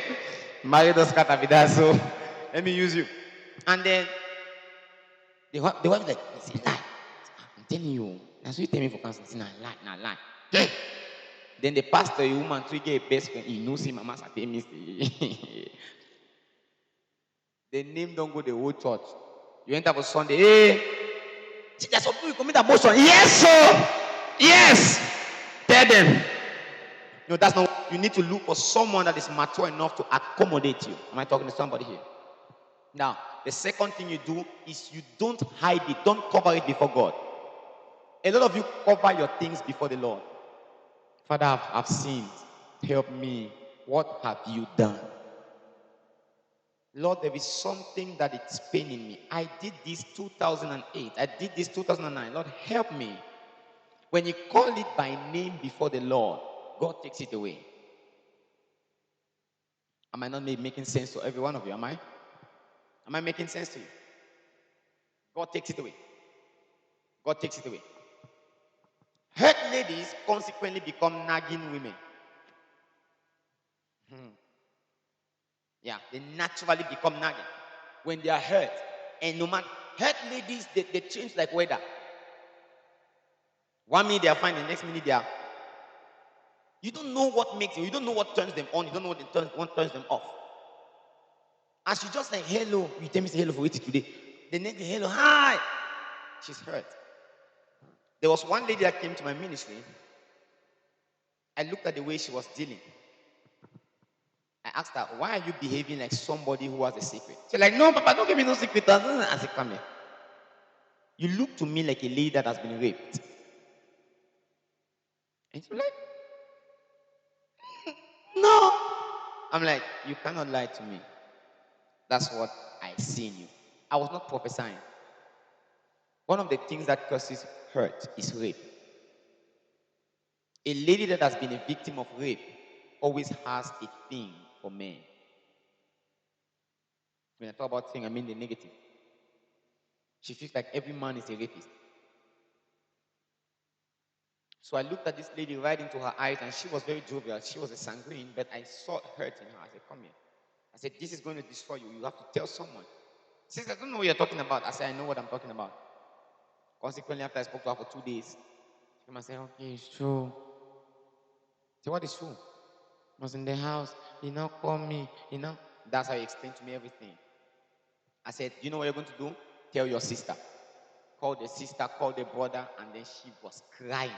marry those cat so let me use you. And then the wife is like, it's a lie. I'm telling you. That's what you tell me for cancer. It's not lie. Then the pastor, a woman, to get a best friend, he knows him, mama say me. The name don't go the whole church. You enter for Sunday, hey, see, there's some people who commit abortion. Yes, sir. Yes. Tell them. No, that's not. You need to look for someone that is mature enough to accommodate you. Am I talking to somebody here? Now, the second thing you do is you don't hide it. Don't cover it before God. A lot of you cover your things before the Lord. Father, I've sinned. Help me. What have you done? Lord, there is something that it's paining me. I did this 2008. I did this 2009. Lord, help me. When you call it by name before the Lord, God takes it away. Am I not making sense to every one of you? Am I? Am I making sense to you? God takes it away. God takes it away. Hurt ladies consequently become nagging women. Yeah, they naturally become nagging when they are hurt. And no matter, hurt ladies, they change like weather. 1 minute they are fine, the next minute they are. You don't know what makes them, you don't know what turns them on, you don't know what turns them off. As you just like, hello, you tell me say hello for it today. The next day, hello, hi. She's hurt. There was one lady that came to my ministry. I looked at the way she was dealing. I asked her, why are you behaving like somebody who has a secret? She's like, no, Papa, don't give me no secret. I said, come here. You look to me like a lady that has been raped. And she's like, no. I'm like, you cannot lie to me. That's what I see in you. I was not prophesying. One of the things that causes hurt is rape. A lady that has been a victim of rape always has a thing for men. When I talk about thing, I mean the negative. She feels like every man is a rapist. So I looked at this lady right into her eyes, and she was very jovial. She was a sanguine, but I saw hurt in her. I said, come here. I said, this is going to destroy you. You have to tell someone. She said, I don't know what you're talking about. I said, I know what I'm talking about. Consequently, after I spoke to her for 2 days, she came and said, okay, it's true. I said, what is true? I was in the house. He now called me. That's how he explained to me everything. I said, you know what you're going to do? Tell your sister. Call the sister, call the brother, and then she was crying.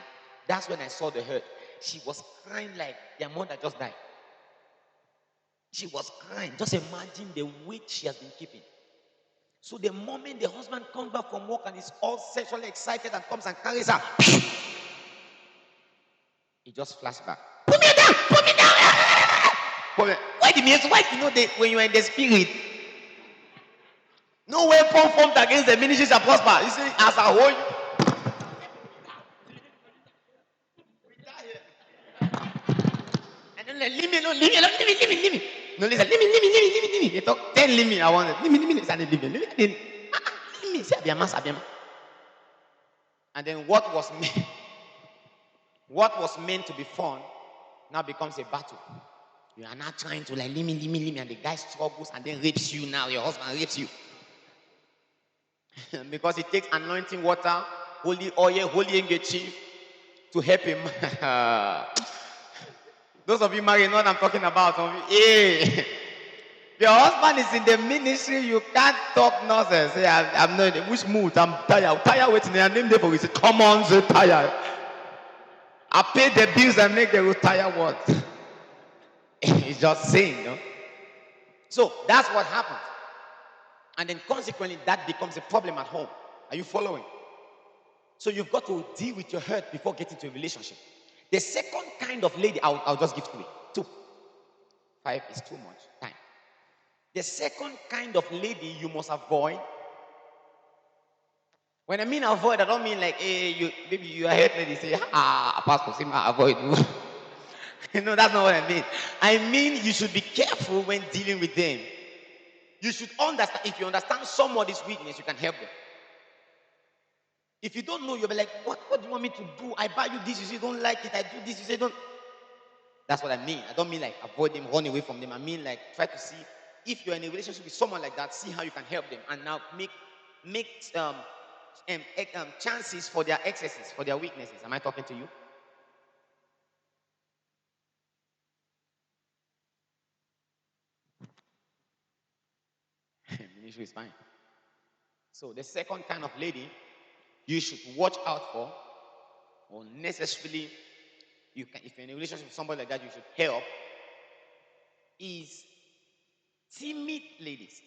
That's when I saw the hurt. She was crying like their mother just died. She was crying. Just imagine the weight she has been keeping. So the moment the husband comes back from work and is all sexually excited and comes and carries her, he just flashed back. Put me down! Put me down! Why the means? Why you know when you are in the spirit? No weapon formed against the ministry shall prosper. You see, as a whole. And then like, leave me alone. No, listen, leave me. They talk 10 leave me. I want it. Leave me. Listen, leave me. Say Abiyama. And then what was meant to be fun now becomes a battle. You are now trying to like leave me, and the guy struggles and then rapes you now. Your husband rapes you. Because it takes anointing water, holy oil, holy handkerchief to help him. Those of you married know what I'm talking about. Hey. Your husband is in the ministry, you can't talk nonsense. Say, I'm not in which mood? I'm tired. I'm tired waiting. I name them for you. Say, come on, say tired. I pay the bills and make the road tired what? It's just saying, no? So that's what happens. And then consequently, that becomes a problem at home. Are you following? So you've got to deal with your hurt before getting to a relationship. The second kind of lady, I'll just give three. 2. 5 is too much time. The second kind of lady you must avoid. When I mean avoid, I don't mean like, hey, maybe you are hurt lady, say, pastor, say, avoid you. No, that's not what I mean. I mean you should be careful when dealing with them. You should understand, if you understand somebody's weakness, you can help them. If you don't know, you'll be like, what do you want me to do? I buy you this, you say you don't like it. I do this, you say don't. That's what I mean. I don't mean like avoid them, run away from them. I mean like try to see if you're in a relationship with someone like that, see how you can help them. And now make chances for their excesses, for their weaknesses. Am I talking to you? Ministry is fine. So the second kind of lady you should watch out for, or necessarily if you're in a relationship with somebody like that, you should help, is timid ladies.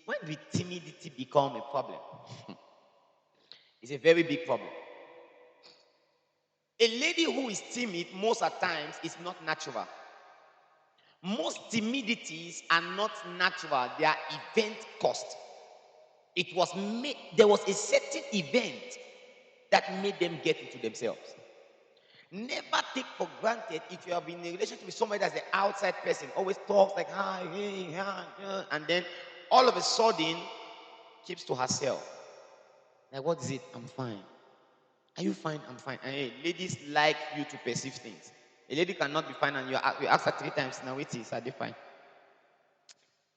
When did timidity become a problem? It's a very big problem. A lady who is timid most of the times is not natural. Most timidities are not natural. They are event caused. There was a certain event that made them get into themselves. Never take for granted if you have been in a relationship with somebody that's an outside person, always talks like, hi, hey, hi, and then all of a sudden keeps to herself. Like, what is it? I'm fine. Are you fine? I'm fine. And hey, ladies like you to perceive things. A lady cannot be fine and you ask her 3 times, now wait, is they fine?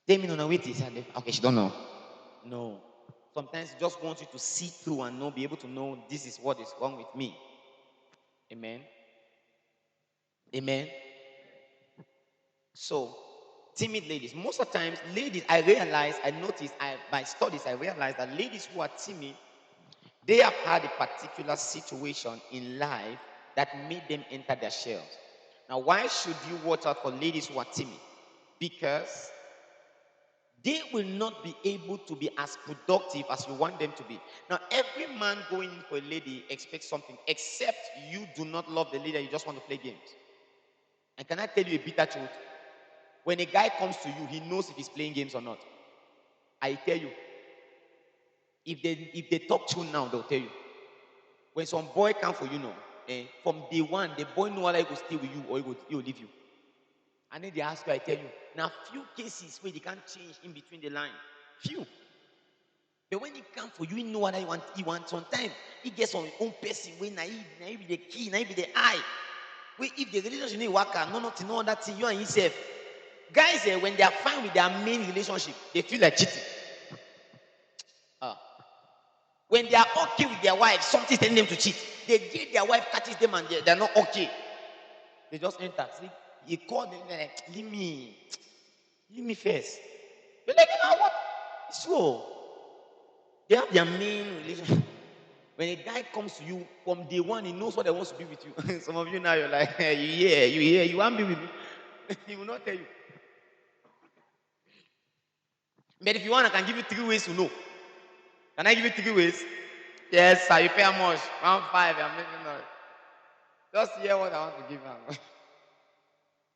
Tell me, no, wait, is they okay, she don't know. No. Sometimes she just wants you to see through and be able to know this is what is wrong with me. Amen. Amen. So, timid ladies. Most of the times, ladies, I notice by studies, I realize that ladies who are timid, they have had a particular situation in life that made them enter their shells. Now, why should you watch out for ladies who are timid? Because they will not be able to be as productive as you want them to be. Now, every man going in for a lady expects something, except you do not love the lady, you just want to play games. And can I tell you a bitter truth? When a guy comes to you, he knows if he's playing games or not. I tell you, if they talk true now, they'll tell you. When some boy comes for you now, from day one, the boy know whether he will stay with you or he will leave you. And then they ask you, I tell you, now few cases where they can't change in between the line. Few. But when he comes for you, he know what he wants. Sometimes he gets on his own person, where naive be the key, naive be the eye. Where if the relationship need work out, no other thing, you and himself. Guys, when they are fine with their main relationship, they feel like cheating. When they are okay with their wife, something's telling them to cheat. They get their wife catches them and they're not okay. They just enter. See, you call them, they're like, leave me first. They're like, what? So, they have their main relationship. When a guy comes to you from day one, he knows what he wants to be with you. Some of you now, you're like, you want to be with me? He will not tell you. But if you want, I can give you 3 ways to know. Can I give you 3 ways? Yes, sir. You pay how much? 1.5. I'm making noise. Just hear what I want to give you.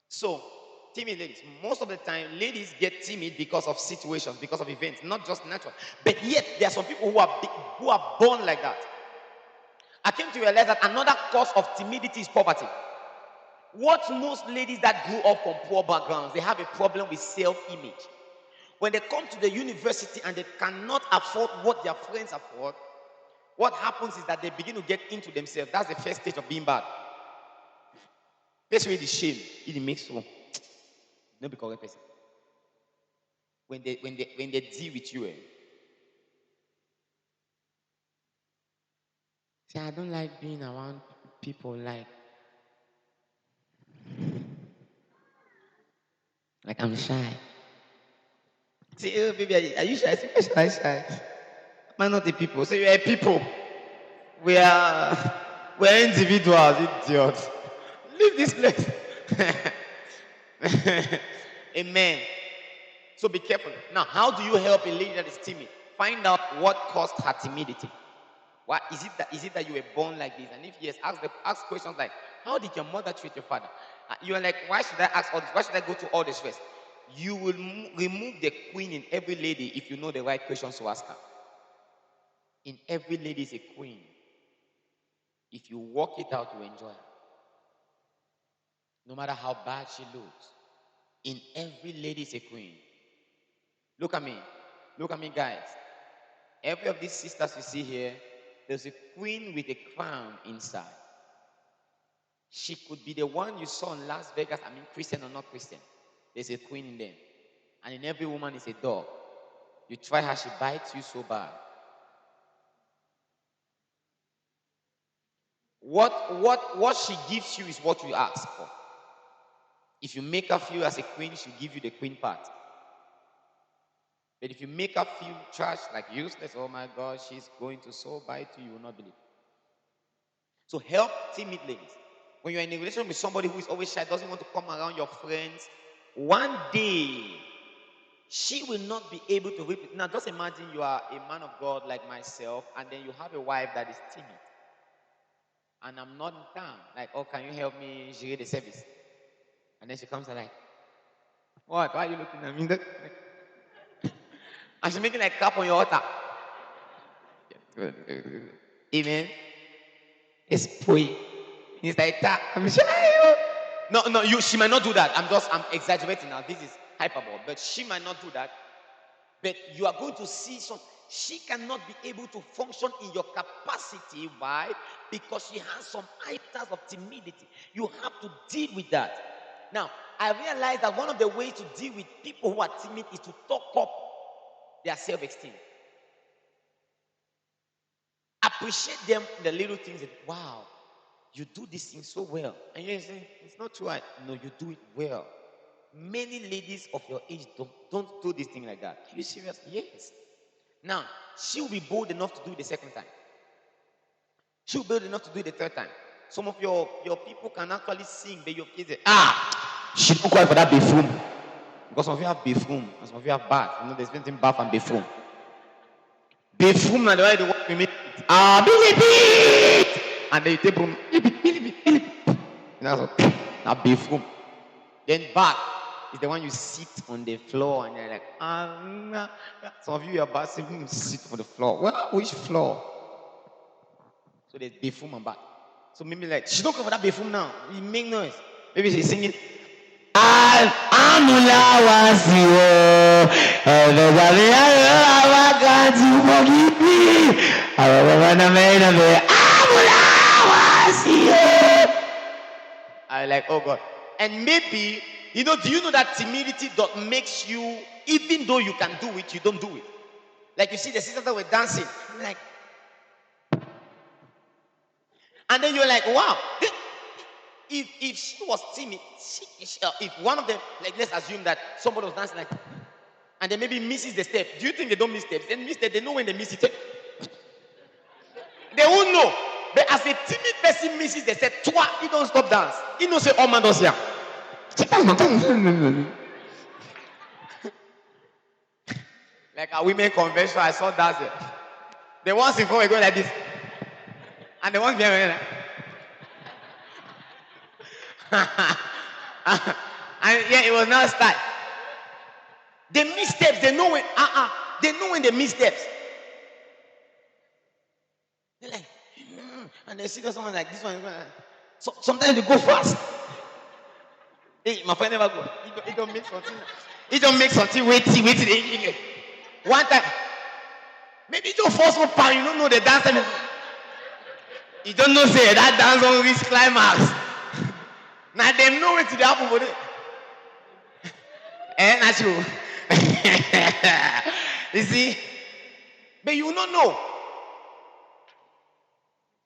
So, timid ladies. Most of the time, ladies get timid because of situations, because of events, not just natural. But yet, there are some people who are born like that. I came to realize that another cause of timidity is poverty. What most ladies that grew up from poor backgrounds, they have a problem with self-image. When they come to the university and they cannot afford what their friends afford, what happens is that they begin to get into themselves. That's the first stage of being bad. First way is shame. It makes so. Not be correct person. When they deal with you, say, I don't like being around people like Like, I'm shy. Say, oh, baby, are you shy? I say, why should I shy? Am I not a people? Say, you're a people. We're individuals, idiots. Leave this place. Amen. So be careful. Now, how do you help a lady that is timid? Find out what caused her timidity. What is it that you were born like this? And if yes, ask questions like, how did your mother treat your father? You are like, why should I ask all this? Why should I go to all this first? You will remove the queen in every lady if you know the right questions to ask her. In every lady is a queen. If you work it out, you enjoy her. No matter how bad she looks. In every lady is a queen. Look at me. Look at me, guys. Every of these sisters you see here, there's a queen with a crown inside. She could be the one you saw in Las Vegas. I mean, Christian or not Christian. There's a queen in them. And in every woman is a dog. You try her, she bites you so bad. What she gives you is what you ask for. If you make her feel as a queen, she'll give you the queen part. But if you make her feel trash, like useless, oh my God, she's going to so bite you, you will not believe. So help timid ladies. When you're in a relationship with somebody who is always shy, doesn't want to come around your friends, one day she will not be able to repeat. Now just imagine you are a man of God like myself, and then you have a wife that is timid. And I'm not in town. Like, oh, can you help me share the service? And then she comes and like, what? Why are you looking at me? And she's making like clap on your altar. Amen. It's pray. He's like that. I'm shy. No, she might not do that. I'm exaggerating now. This is hyperbole. But she might not do that. But you are going to see she cannot be able to function in your capacity. Why? Because she has some items of timidity. You have to deal with that. Now, I realize that one of the ways to deal with people who are timid is to talk up their self-esteem. Appreciate them, the little things that, wow, you do this thing so well. And you're saying, it's not true. No, you do it well. Many ladies of your age don't do this thing like that. Are you serious? Yes. Now, she'll be bold enough to do it the second time. She'll be bold enough to do it the third time. Some of your people can actually sing, but your kids say, she don't cry for that bathroom. Because some of you have bathroom, and some of you have bath. You know, there's between bath and bathroom. Bathroom, and the way they work with me, and then you take broom, now bathroom. Then bath is the one you sit on the floor, and you're like, some of you are bathing, sit on the floor. Well, which floor? So there's bathroom and bath. So maybe like, she don't come for that bathroom now. You make noise. Maybe she's singing. I like, oh God. And maybe, do you know that timidity makes you, even though you can do it, you don't do it. Like you see the sisters that were dancing, like, and then you're like, wow. If she was timid, if one of them, like let's assume that somebody was dancing like, and then maybe misses the step. Do you think they don't miss steps? They miss steps. They know when they miss it. They won't know. But as a timid person misses the step, he don't stop dance. He knows say, oh man, does here. Like a women convention, I saw dancing. The ones in front were going like this, and the ones behind like. And yeah, it was not start. They miss steps. They know when. They know when they miss steps. They're like, and they see someone like this one. So sometimes they go fast. Hey, my friend never go. He don't make something. He don't make something. Wait. One time, maybe you don't force one pound. You don't know the dance. You don't know say that dance on reach climax. Now they know it to the happen for it. And that's you. You see? But you don't know.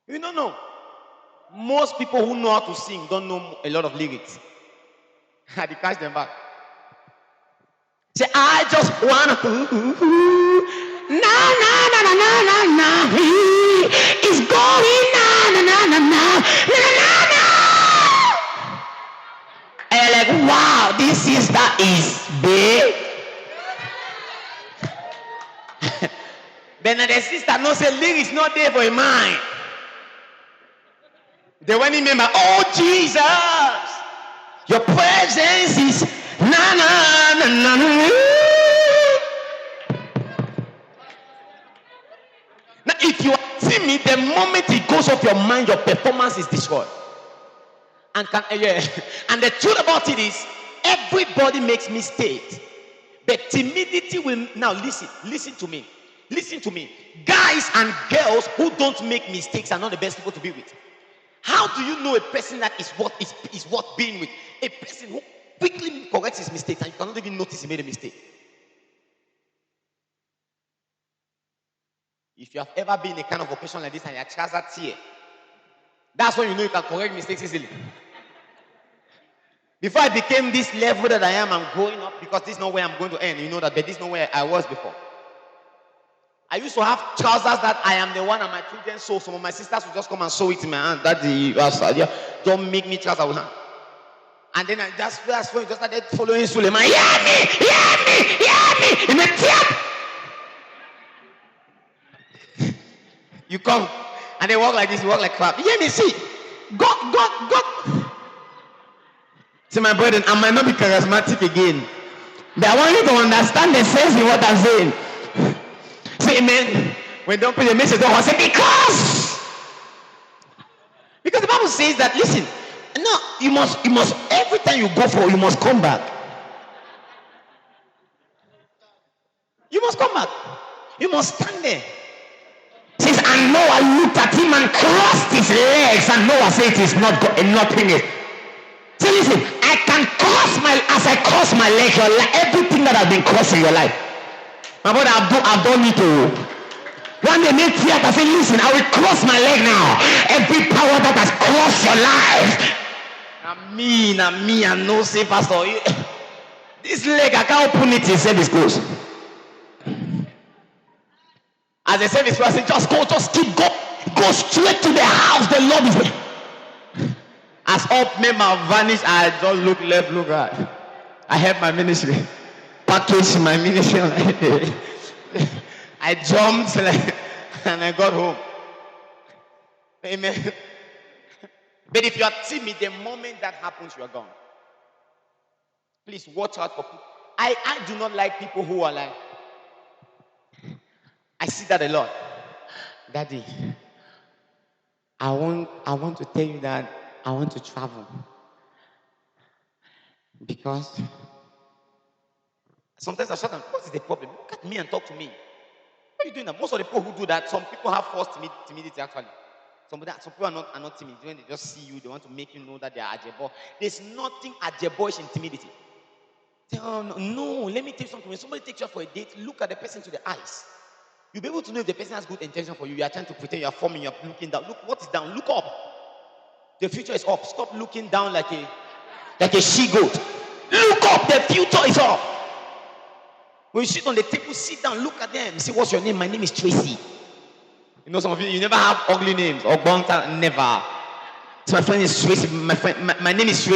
You don't know. Most people who know how to sing don't know a lot of lyrics. I had to catch them back. Say, I just wanna na na na na na na na. He is going na na na na na na na na. And you're like, wow, this sister is big. Then the sister knows the lyrics not there for a mind. The one remember, oh Jesus, your presence is na na na na na. Now, if you see me, the moment it goes off your mind, your performance is destroyed. And and the truth about it is, everybody makes mistakes, but timidity will. Now listen to me. Listen to me. Guys and girls who don't make mistakes are not the best people to be with. How do you know a person that is worth being with? A person who quickly corrects his mistakes and you cannot even notice he made a mistake. If you have ever been in a kind of occasion like this and your trousers tear, that's when you know you can correct mistakes easily. Before I became this level that I am, I'm growing up because this is not where I'm going to end. You know that, but this is not where I was before. I used to have trousers that I am the one and my children sew. Some of my sisters would just come and sew it in my hand. Daddy, don't make me trousers with hand. And then that's when you just started following Suleiman. Hear me. You come and they walk like this, you walk like crap. Hear me, see. God. See, my brother, I might not be charismatic again, but I want you to understand the sense in what I'm saying. Say amen. When don't put the message down, I say because the Bible says that, listen, no, you must every time you go for, you must come back. You must come back. You must stand there. Says, and Noah looked at him and crossed his legs, and Noah said it is not finished. So listen, I can as I cross my leg, everything that has been crossing your life. My brother, I've done it too. One day, make theater, say, listen, I will cross my leg now. Every power that has crossed your life. Me, I know, say, Pastor, this leg, I can't open it in service close. As the service person, just keep going. Go straight to the house, the Lord is there. As all members vanish, I just look left, look right. I have my ministry. Package my ministry. I jumped and I got home. Amen. But if you are timid, the moment that happens, you are gone. Please watch out for people. I do not like people who are like, I see that a lot. Daddy, I want to tell you that I want to travel. Because sometimes I shut up. What is the problem? Look at me and talk to me. What are you doing that? Most of the people who do that, some people have false timidity actually. Some people are not timid. When they just see you, they want to make you know that they are ajebo. There's nothing ajeboish in timidity. Say, oh, no, let me tell you something. When somebody takes you out for a date, look at the person to the eyes. You'll be able to know if the person has good intention for you. You are trying to pretend you are forming, you are looking down. Look, what is down? Look up. The future is up. Stop looking down like a she-goat. Look up. The future is up. When you sit on the table, sit down, look at them. Say, what's your name? My name is Tracy. You know, some of you never have ugly names. Or never. So my friend is Tracy. My name is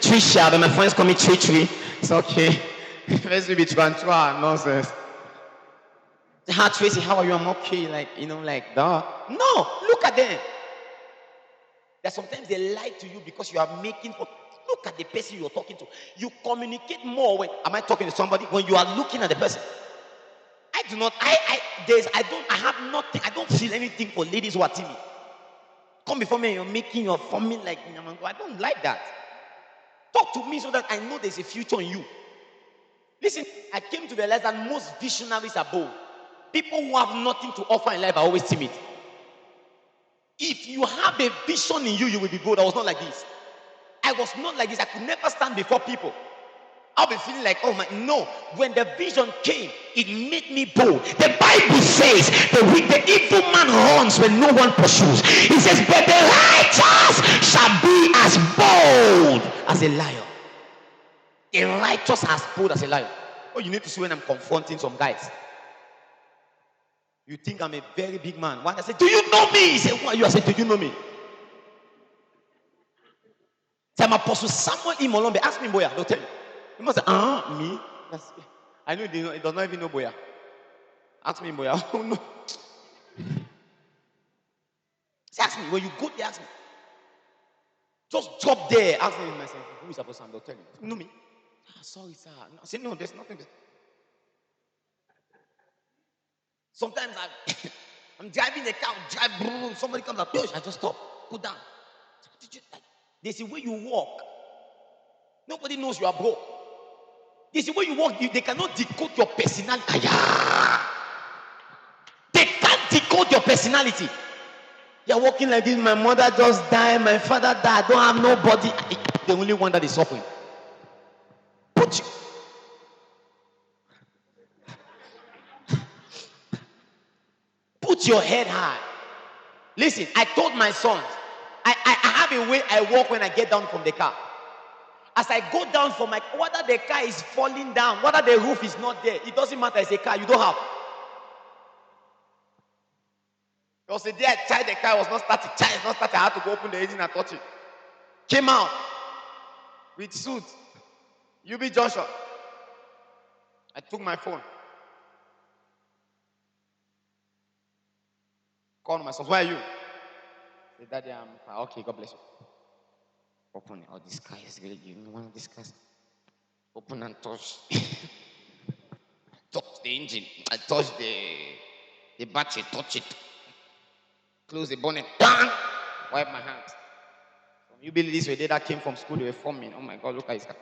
Trisha, but my friends call me Tree. It's okay. Let's be Trantwa. Nonsense. Hi, Tracy, how are you? I'm okay. Like that. No, look at them. That sometimes they lie to you because you are making. Look at the person you're talking to. You communicate more when. Am I talking to somebody? When you are looking at the person. I do not. I have nothing. I don't feel anything for ladies who are timid. Come before me and you're forming like. I don't like that. Talk to me so that I know there's a future in you. Listen, I came to realize that most visionaries are bold. People who have nothing to offer in life are always timid. If you have a vision in you, you will be bold. I was not like this. I was not like this. I could never stand before people. I'll be feeling like, oh my, no. When the vision came, it made me bold. The Bible says the evil man runs when no one pursues. It says, but the righteous shall be as bold as a lion. The righteous as bold as a lion. Oh, you need to see when I'm confronting some guys. You think I'm a very big man. One I say, do you know me? He said, who are you? I said, do you know me? Say, I'm Apostle Samuel Imolombe. Ask me, Boya. They'll tell you. You must say, me? I know he does not even know Boya. Ask me, Boya. Oh, no. Say, ask me. When you go there, ask me. Just drop there. Ask me myself, who is Apostle Samuel? They'll tell you. You know me? Sorry, sir. No, I say, no, there's nothing. Sometimes I'm driving the car, somebody comes up, I just stop, go down. There's a way you walk. Nobody knows you are broke. There's a way you walk, they cannot decode your personality. They can't decode your personality. You're walking like this, my mother just died, my father died, I don't have nobody. The only one that is suffering. Put your head high. Listen, I told my sons, I have a way I walk when I get down from the car. As I go down from whether the car is falling down, whether the roof is not there, it doesn't matter. It's a car, you don't have. There was a day I tried the car, it was not starting. I had to go open the engine and touch it. Came out with suit. UB Joshua. I took my phone. Called my son, where are you? I said, Daddy, I'm okay, God bless you. Open it. Oh, this car is really giving me one of these cars. Open and touch. Touch the engine. I touch the battery, touch it. Close the bonnet. Down. Wipe my hands. You believe this way, they that came from school, they were forming. Oh my God, look at his car.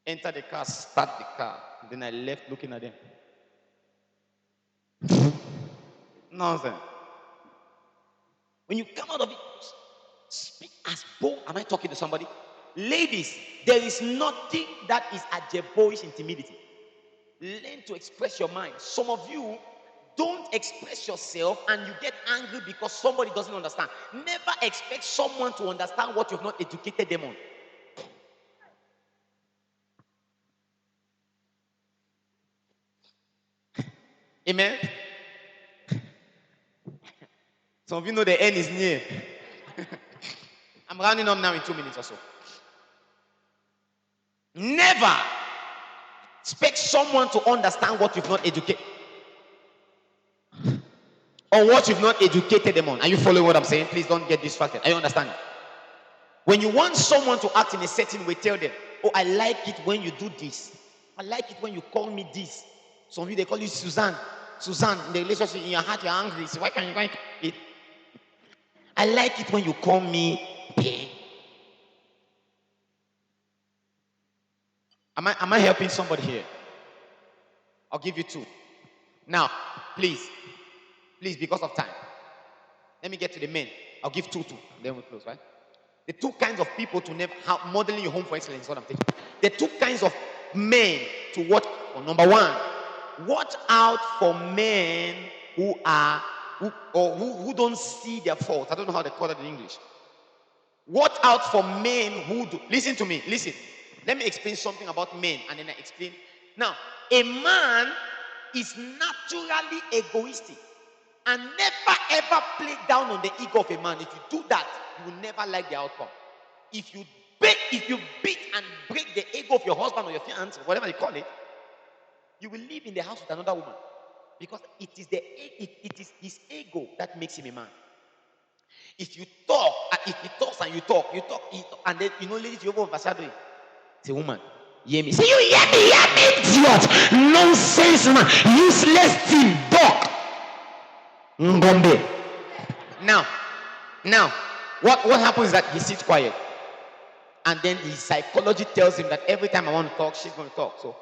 Enter the car, start the car. Then I left looking at them. Nonsense. When you come out of it, speak as bold. Am I talking to somebody? Ladies, there is nothing that is ajeboish in timidity. Learn to express your mind. Some of you don't express yourself and you get angry because somebody doesn't understand. Never expect someone to understand what you've not educated them on. Amen. Some of you know the end is near. I'm rounding up now in 2 minutes or so. Never expect someone to understand what you've not educated. Or what you've not educated them on. Are you following what I'm saying? Please don't get distracted. Are you understanding? When you want someone to act in a certain way, tell them, oh, I like it when you do this. I like it when you call me this. Some of you, they call you Suzanne. Suzanne, in the relationship, in your heart, you're angry. So why can't you it? I like it when you call me P. Am I helping somebody here? I'll give you 2. Now, please, because of time, let me get to the men. I'll give 2, then we'll close, right? The 2 kinds of people to never modeling your home for excellence is what I'm taking. The 2 kinds of men to watch for. Number 1, watch out for men who don't see their faults. I don't know how they call it in English. Watch out for men who do. Listen to me. Listen. Let me explain something about men and then I explain. Now, a man is naturally egoistic and never ever play down on the ego of a man. If you do that, you will never like the outcome. If you beat and break the ego of your husband or your fiancé, whatever you call it, you will live in the house with another woman. Because it is his ego that makes him a man. If you talk, if he talks and you talk, and then ladies, you overshadow him. It's a woman. Hear me. Say, you hear me, idiot, nonsense man, useless thing, dog. Ngombe. Now, what happens is that he sits quiet, and then his psychology tells him that every time I want to talk, she's going to talk. So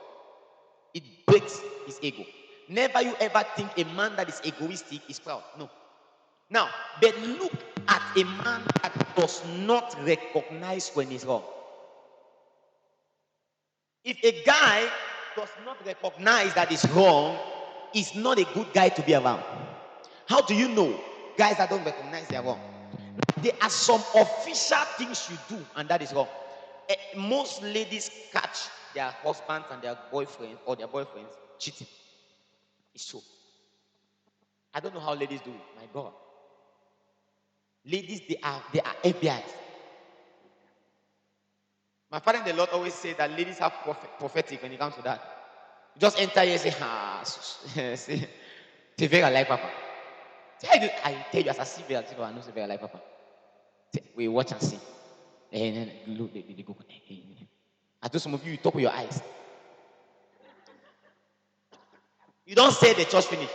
it breaks his ego. Never you ever think a man that is egoistic is proud. No. Now, but look at a man that does not recognize when he's wrong. If a guy does not recognize that he's wrong, he's not a good guy to be around. How do you know guys that don't recognize they're wrong? There are some official things you do, and that is wrong. Most ladies catch their husbands and their boyfriends or their boyfriends cheating. It's true. I don't know how ladies do it. My God. Ladies, they are FBIs. My father in the Lord always say that ladies have prophetic when it comes to that. You just enter here and say, say, c'est very like Papa. I tell you, as I see very, I know c'est very like Papa. We watch and see. And then look, they go. I told some of you talk with your eyes. You don't say the church finish.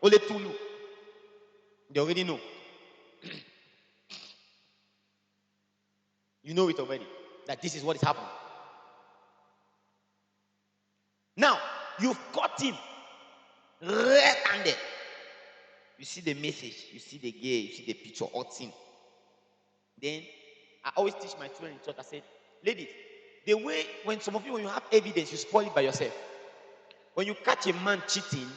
Only two look. They already know. You know it already. That this is what is happening. Now, you've got him red-handed. You see the message, you see the gear, you see the picture, all thing. Then, I always teach my children in church, I said, ladies, the way, when some of you, when you have evidence, you spoil it by yourself. When you catch a man cheating,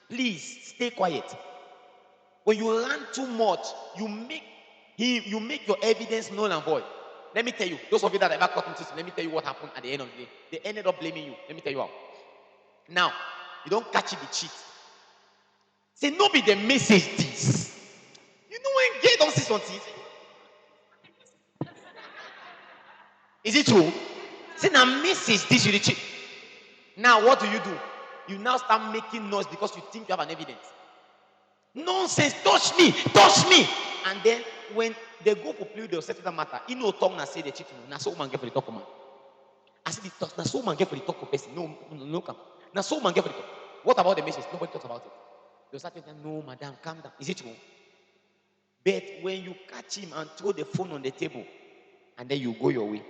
please stay quiet. When you run too much, you make your evidence null and void. Let me tell you, those of you that ever caught him cheating, let me tell you what happened at the end of the day. They ended up blaming you. Let me tell you how. Now, you don't catch it, the cheat. Say, no be the message this. You know when gay don't see something. Is it true? Say, now message this, you the cheat. Now, what do? You now start making noise because you think you have an evidence. Nonsense, touch me. And then when they go for play, they'll settle that matter. You know, tongue and say they cheat. Now, so man get for the talk, man. I said, now so man get for the talk of person. No, come. Now so man get for the talk. What about the message? Nobody talks about it. They'll start thinking, no, madam, calm down. Is it true? But when you catch him and throw the phone on the table, and then you go your way,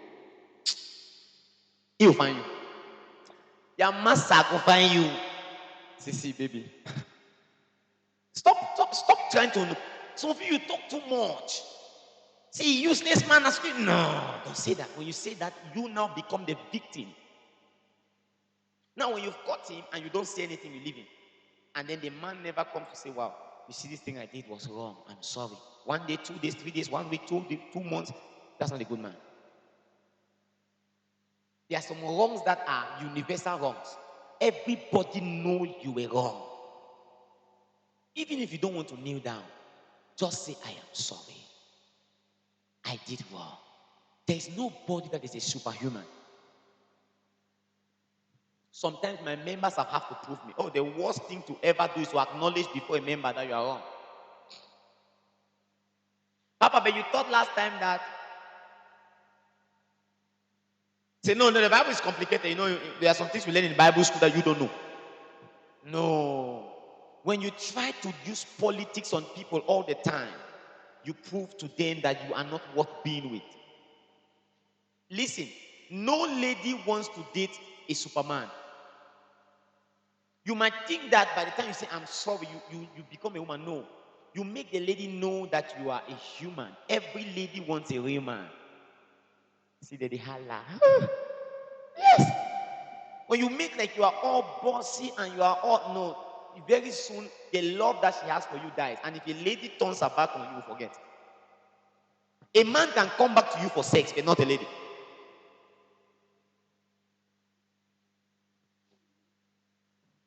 he'll find you. Your master will find you. See, baby. Stop trying to. Some of you talk too much. See, useless man as you. No, don't say that. When you say that, you now become the victim. Now, when you've caught him and you don't say anything, you leave him. And then the man never comes to say, wow, you see, this thing I did was wrong. I'm sorry. 1 day, 2 days, 3 days, 1 week, 2 months. That's not a good man. There are some wrongs that are universal wrongs. Everybody knows you were wrong. Even if you don't want to kneel down, just say, I am sorry. I did wrong. There is nobody that is a superhuman. Sometimes my members have to prove me. Oh, the worst thing to ever do is to acknowledge before a member that you are wrong. Papa, but you thought last time that. Say, no, the Bible is complicated. You know, there are some things we learn in the Bible school that you don't know. No. When you try to use politics on people all the time, you prove to them that you are not worth being with. Listen, no lady wants to date a superman. You might think that by the time you say, I'm sorry, you become a woman. No. You make the lady know that you are a human. Every lady wants a real man. See that they holla. Yes. When you make like you are all bossy and you are all, no, very soon the love that she has for you dies. And if a lady turns her back on you, you will forget. A man can come back to you for sex, but not a lady.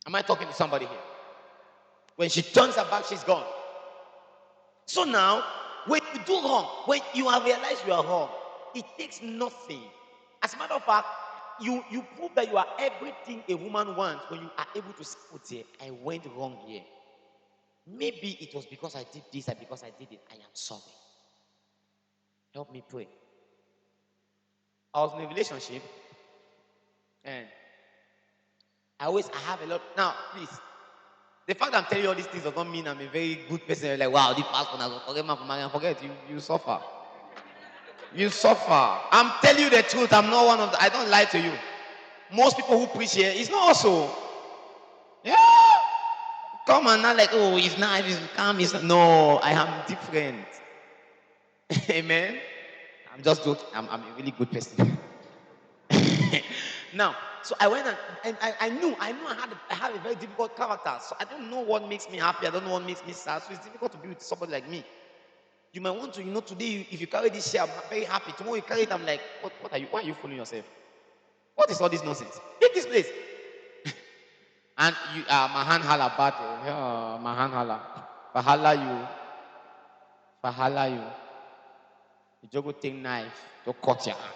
Am I talking to somebody here? When she turns her back, she's gone. So now, when you do wrong, when you have realized you are wrong, it takes nothing. As a matter of fact, you prove that you are everything a woman wants when you are able to say, I went wrong here. Maybe it was because I did this and because I did it. I am sorry. Help me pray. I was in a relationship and I have a lot. Now, please, the fact that I'm telling you all these things does not mean I'm a very good person. You're like, wow, this pastor has forget you suffer. You suffer. I'm telling you the truth. I'm not one of the, I don't lie to you. Most people who preach here, it's not also. Yeah. Come on, not like, oh, he's nice, he's calm, no, I am different. Amen. I'm just joking. I'm a really good person. Now, so I went and I knew I had a very difficult character. So I don't know what makes me happy. I don't know what makes me sad. So it's difficult to be with somebody like me. You might want to, today if you carry this share, I'm very happy. Tomorrow you carry it, I'm like, what are you? Why are you fooling yourself? What is all this nonsense? Leave this place. And you Mahan Hala battle. Yeah, Mahan Hala. Fahala you. Fahala you. You just go take knife to cut your hand.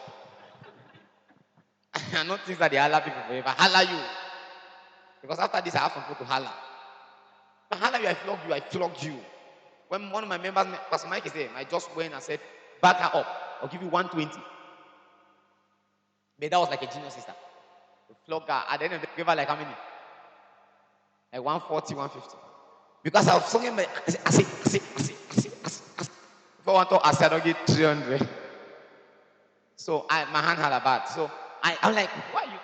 I don't think that they hala people forever. Hala you. Because after this, I have some people to hala. Hala you, I flogged you. When one of my members, Pastor Mike is there, I just went and said, back her up. I'll give you 120. But that was like a junior sister. The flog her. At the end of the day, give her like how many? Like 140, 150. Because I was talking about, I said. If I want to ask, I don't get 300. So my hand had a bad. So I'm like, why you?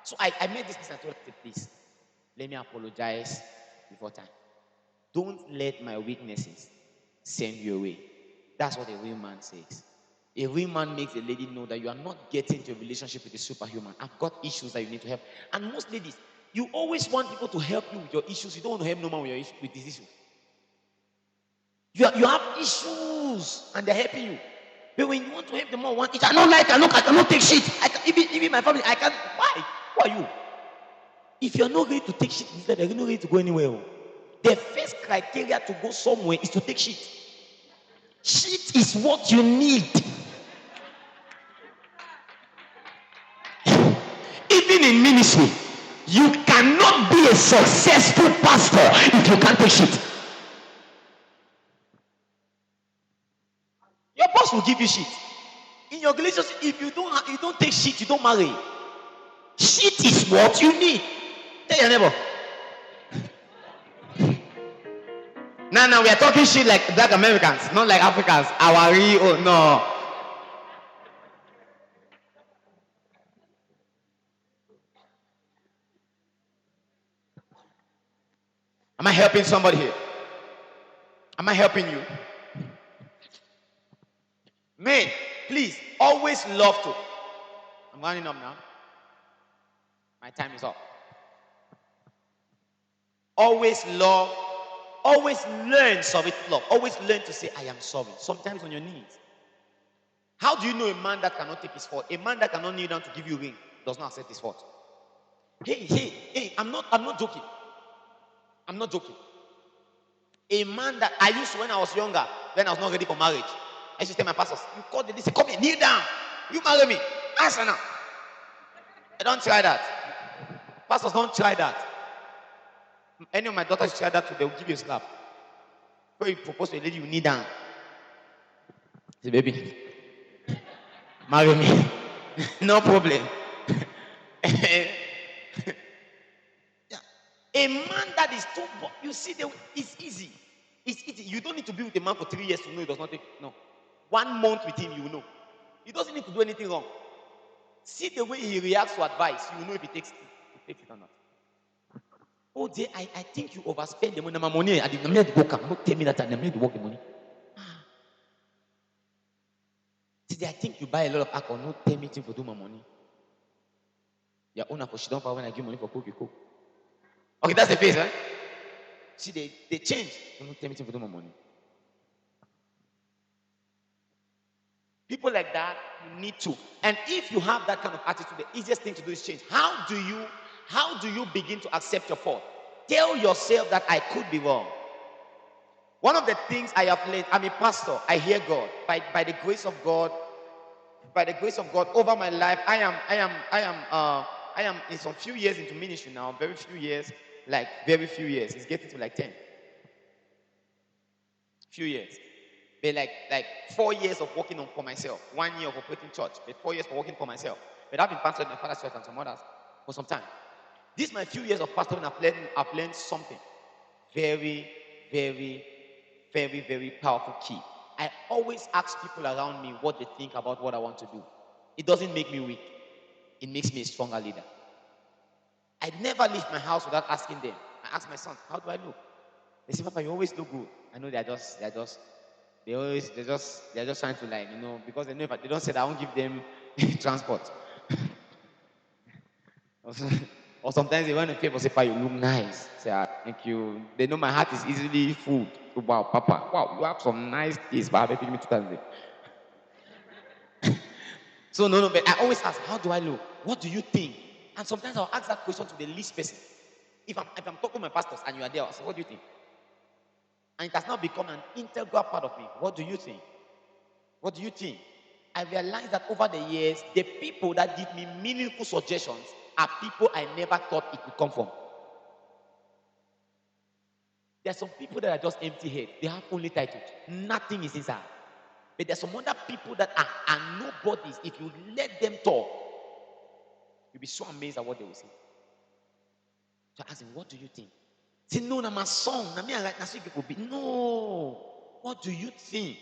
So I made this mistake. I told her, please, let me apologize before time. Don't let my weaknesses send you away. That's what a real man says. A real man makes a lady know that you are not getting into a relationship with a superhuman. I've got issues that you need to help. And most ladies, you always want people to help you with your issues. You don't want to help no man with these issues. You have issues and they're helping you. But when you want to help them all, I don't like, I cannot take shit. Even my family, I can't. Why? Who are you? If you're not ready to take shit, you're not ready to go anywhere. The first criteria to go somewhere is to take shit. Shit is what you need. Even in ministry, you cannot be a successful pastor if you can't take shit. Your boss will give you shit. In your relationship, if you don't take shit, you don't marry. Shit is what you need. Tell your neighbor. Now we are talking shit like Black Americans, not like Africans. Our real, no. Am I helping somebody here? Am I helping you? Men, please, always love to. I'm running up now. My time is up. Always love. Always learn sorry to love. Always learn to say, I am sorry. Sometimes on your knees. How do you know a man that cannot take his fault? A man that cannot kneel down to give you a ring does not accept his fault. Hey, I'm not joking. I'm not joking. A man that I used to when I was younger, when I was not ready for marriage, I used to tell my pastors, you call the say, come here, kneel down. You marry me. Answer now. I don't try that. Pastors don't try that. Any of my daughters try that too, they will give you a slap. When you propose to a lady, you kneel down. Say, baby, marry me. No problem. Yeah. A man that is too, you see, it's easy. It's easy. You don't need to be with a man for 3 years to know he does not take. No. 1 month with him, you will know. He doesn't need to do anything wrong. See the way he reacts to advice, you will know if he takes it or not. Oh, dear, I think you overspend the money. My money, I didn't need to work. Don't tell me that I didn't need to work the money. See, I think you buy a lot of alcohol. Don't tell me to do my money. Your owner for she don't power when I give money for coke, you cook. Okay, that's the face, right? See, they change. Don't tell me to do my money. People like that, you need to. And if you have that kind of attitude, the easiest thing to do is change. How do you begin to accept your fault? Tell yourself that I could be wrong. One of the things I have learned, I'm a pastor, I hear God. By the grace of God, over my life, I am in some few years into ministry now, very few years. It's getting to like 10. Few years. But like 4 years of working for myself, 1 year of operating church, but 4 years for working for myself. But I've been pastoring my father's church and some others for some time. This my few years of pastoring, I've learned something very, very, very, very powerful key. I always ask people around me what they think about what I want to do. It doesn't make me weak. It makes me a stronger leader. I never leave my house without asking them. I ask my sons, how do I look? They say, Papa, you always look good. I know they're just trying to lie, because they know if they don't say that, I won't give them transport. Or sometimes they want to pay for say, Papa, you look nice. Say, thank you. They know my heart is easily full. So, wow, Papa, wow, you have some nice things, but I bet you me 2,000. So no, but I always ask, how do I look? What do you think? And sometimes I'll ask that question to the least person. If I'm talking to my pastors and you are there, I'll say, what do you think? And it has now become an integral part of me. What do you think? What do you think? I realized that over the years, the people that give me meaningful suggestions are people I never thought it would come from. There are some people that are just empty head. They have only titles. Nothing is inside. But there's some other people that are nobodies. If you let them talk, you'll be so amazed at what they will say. So I ask him, what do you think? Say, no, na my song. Na me, I like, na so people be. No. What do you think?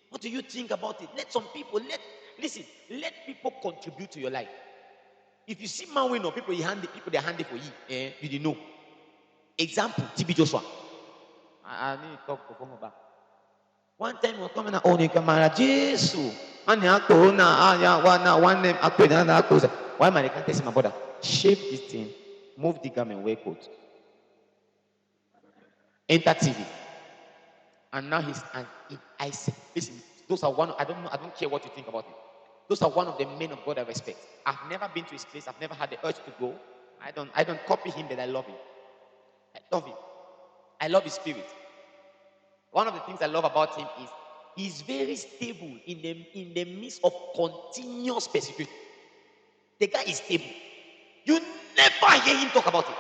What do you think about it? Let some people, let people contribute to your life. If you see man win or people they're handy for you, you didn't know. Example, TB Joshua. I need to talk to him about. One time we're coming out, only camera, Jesus. One name, why am I can't tell my brother? Shape this thing, move the garment, wear coat. Enter TV. And now I said, listen, those are I don't care what you think about it. Those are one of the men of God I respect. I've never been to his place, I've never had the urge to go. I don't copy him, but I love him. I love him. I love his spirit. One of the things I love about him is he's very stable in the midst of continuous persecution. The guy is stable. You never hear him talk about it.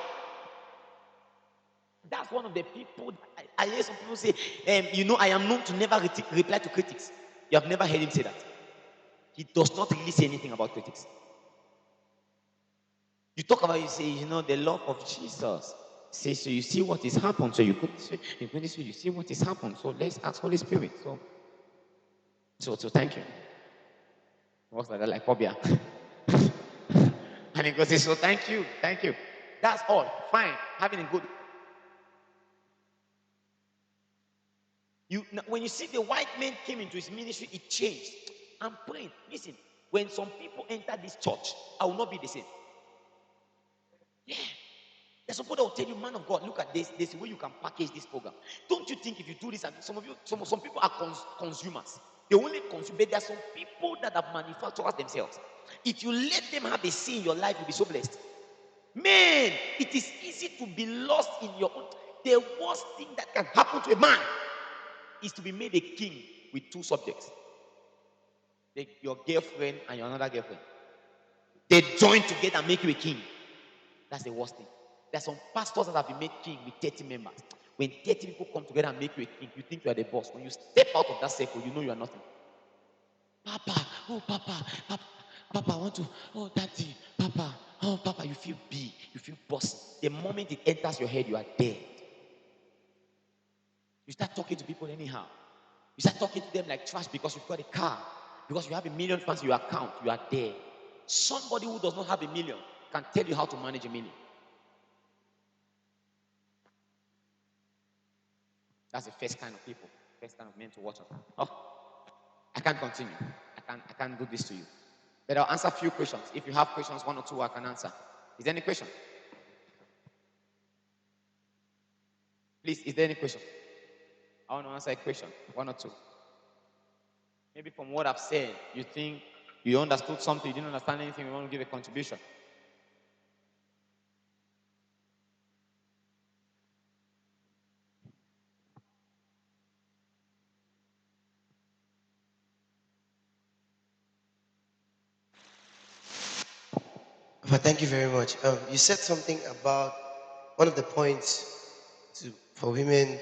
That's one of the people. I hear some people say, I am known to never reply to critics. You have never heard him say that. He does not really say anything about critics. You talk about, you say, the love of Jesus. Say, so you see what is happened. So you go this way, you go this way, you see what is happened. So let's ask Holy Spirit. So thank you. What's like that? Like phobia. And he goes, so thank you. That's all. Fine. Having a good. When you see the white man came into his ministry, it changed. I'm praying. Listen, when some people enter this church, I will not be the same. Yeah. There's some people that will tell you, man of God, look at this way you can package this program. Don't you think if you do this, and some people are consumers. They only consume, but there are some people that are manufacturers themselves. If you let them have a say in your life, you'll be so blessed. Man, it is easy to be lost in your own. The worst thing that can happen to a man is to be made a king with two subjects. Your girlfriend and your another girlfriend. They join together and make you a king. That's the worst thing. There's some pastors that have been made king with 30 members. When 30 people come together and make you a king, you think you are the boss. When you step out of that circle, you know you are nothing. Papa, I want to, daddy, Papa, you feel big, you feel bossy. The moment it enters your head, you are dead. You start talking to people anyhow. You start talking to them like trash because you've got a car, because you have 1 million fans in your account, you are dead. Somebody who does not have 1 million can tell you how to manage 1 million. That's the first kind of people, first kind of men to watch out. Oh, I can't continue. I can't do this to you. But I'll answer a few questions. If you have questions, 1 or 2, I can answer. Is there any question? Please, is there any question? I want to answer a question, 1 or 2. Maybe from what I've said, you think you understood something, you didn't understand anything, you want to give a contribution. Thank you very much. You said something about one of the points for women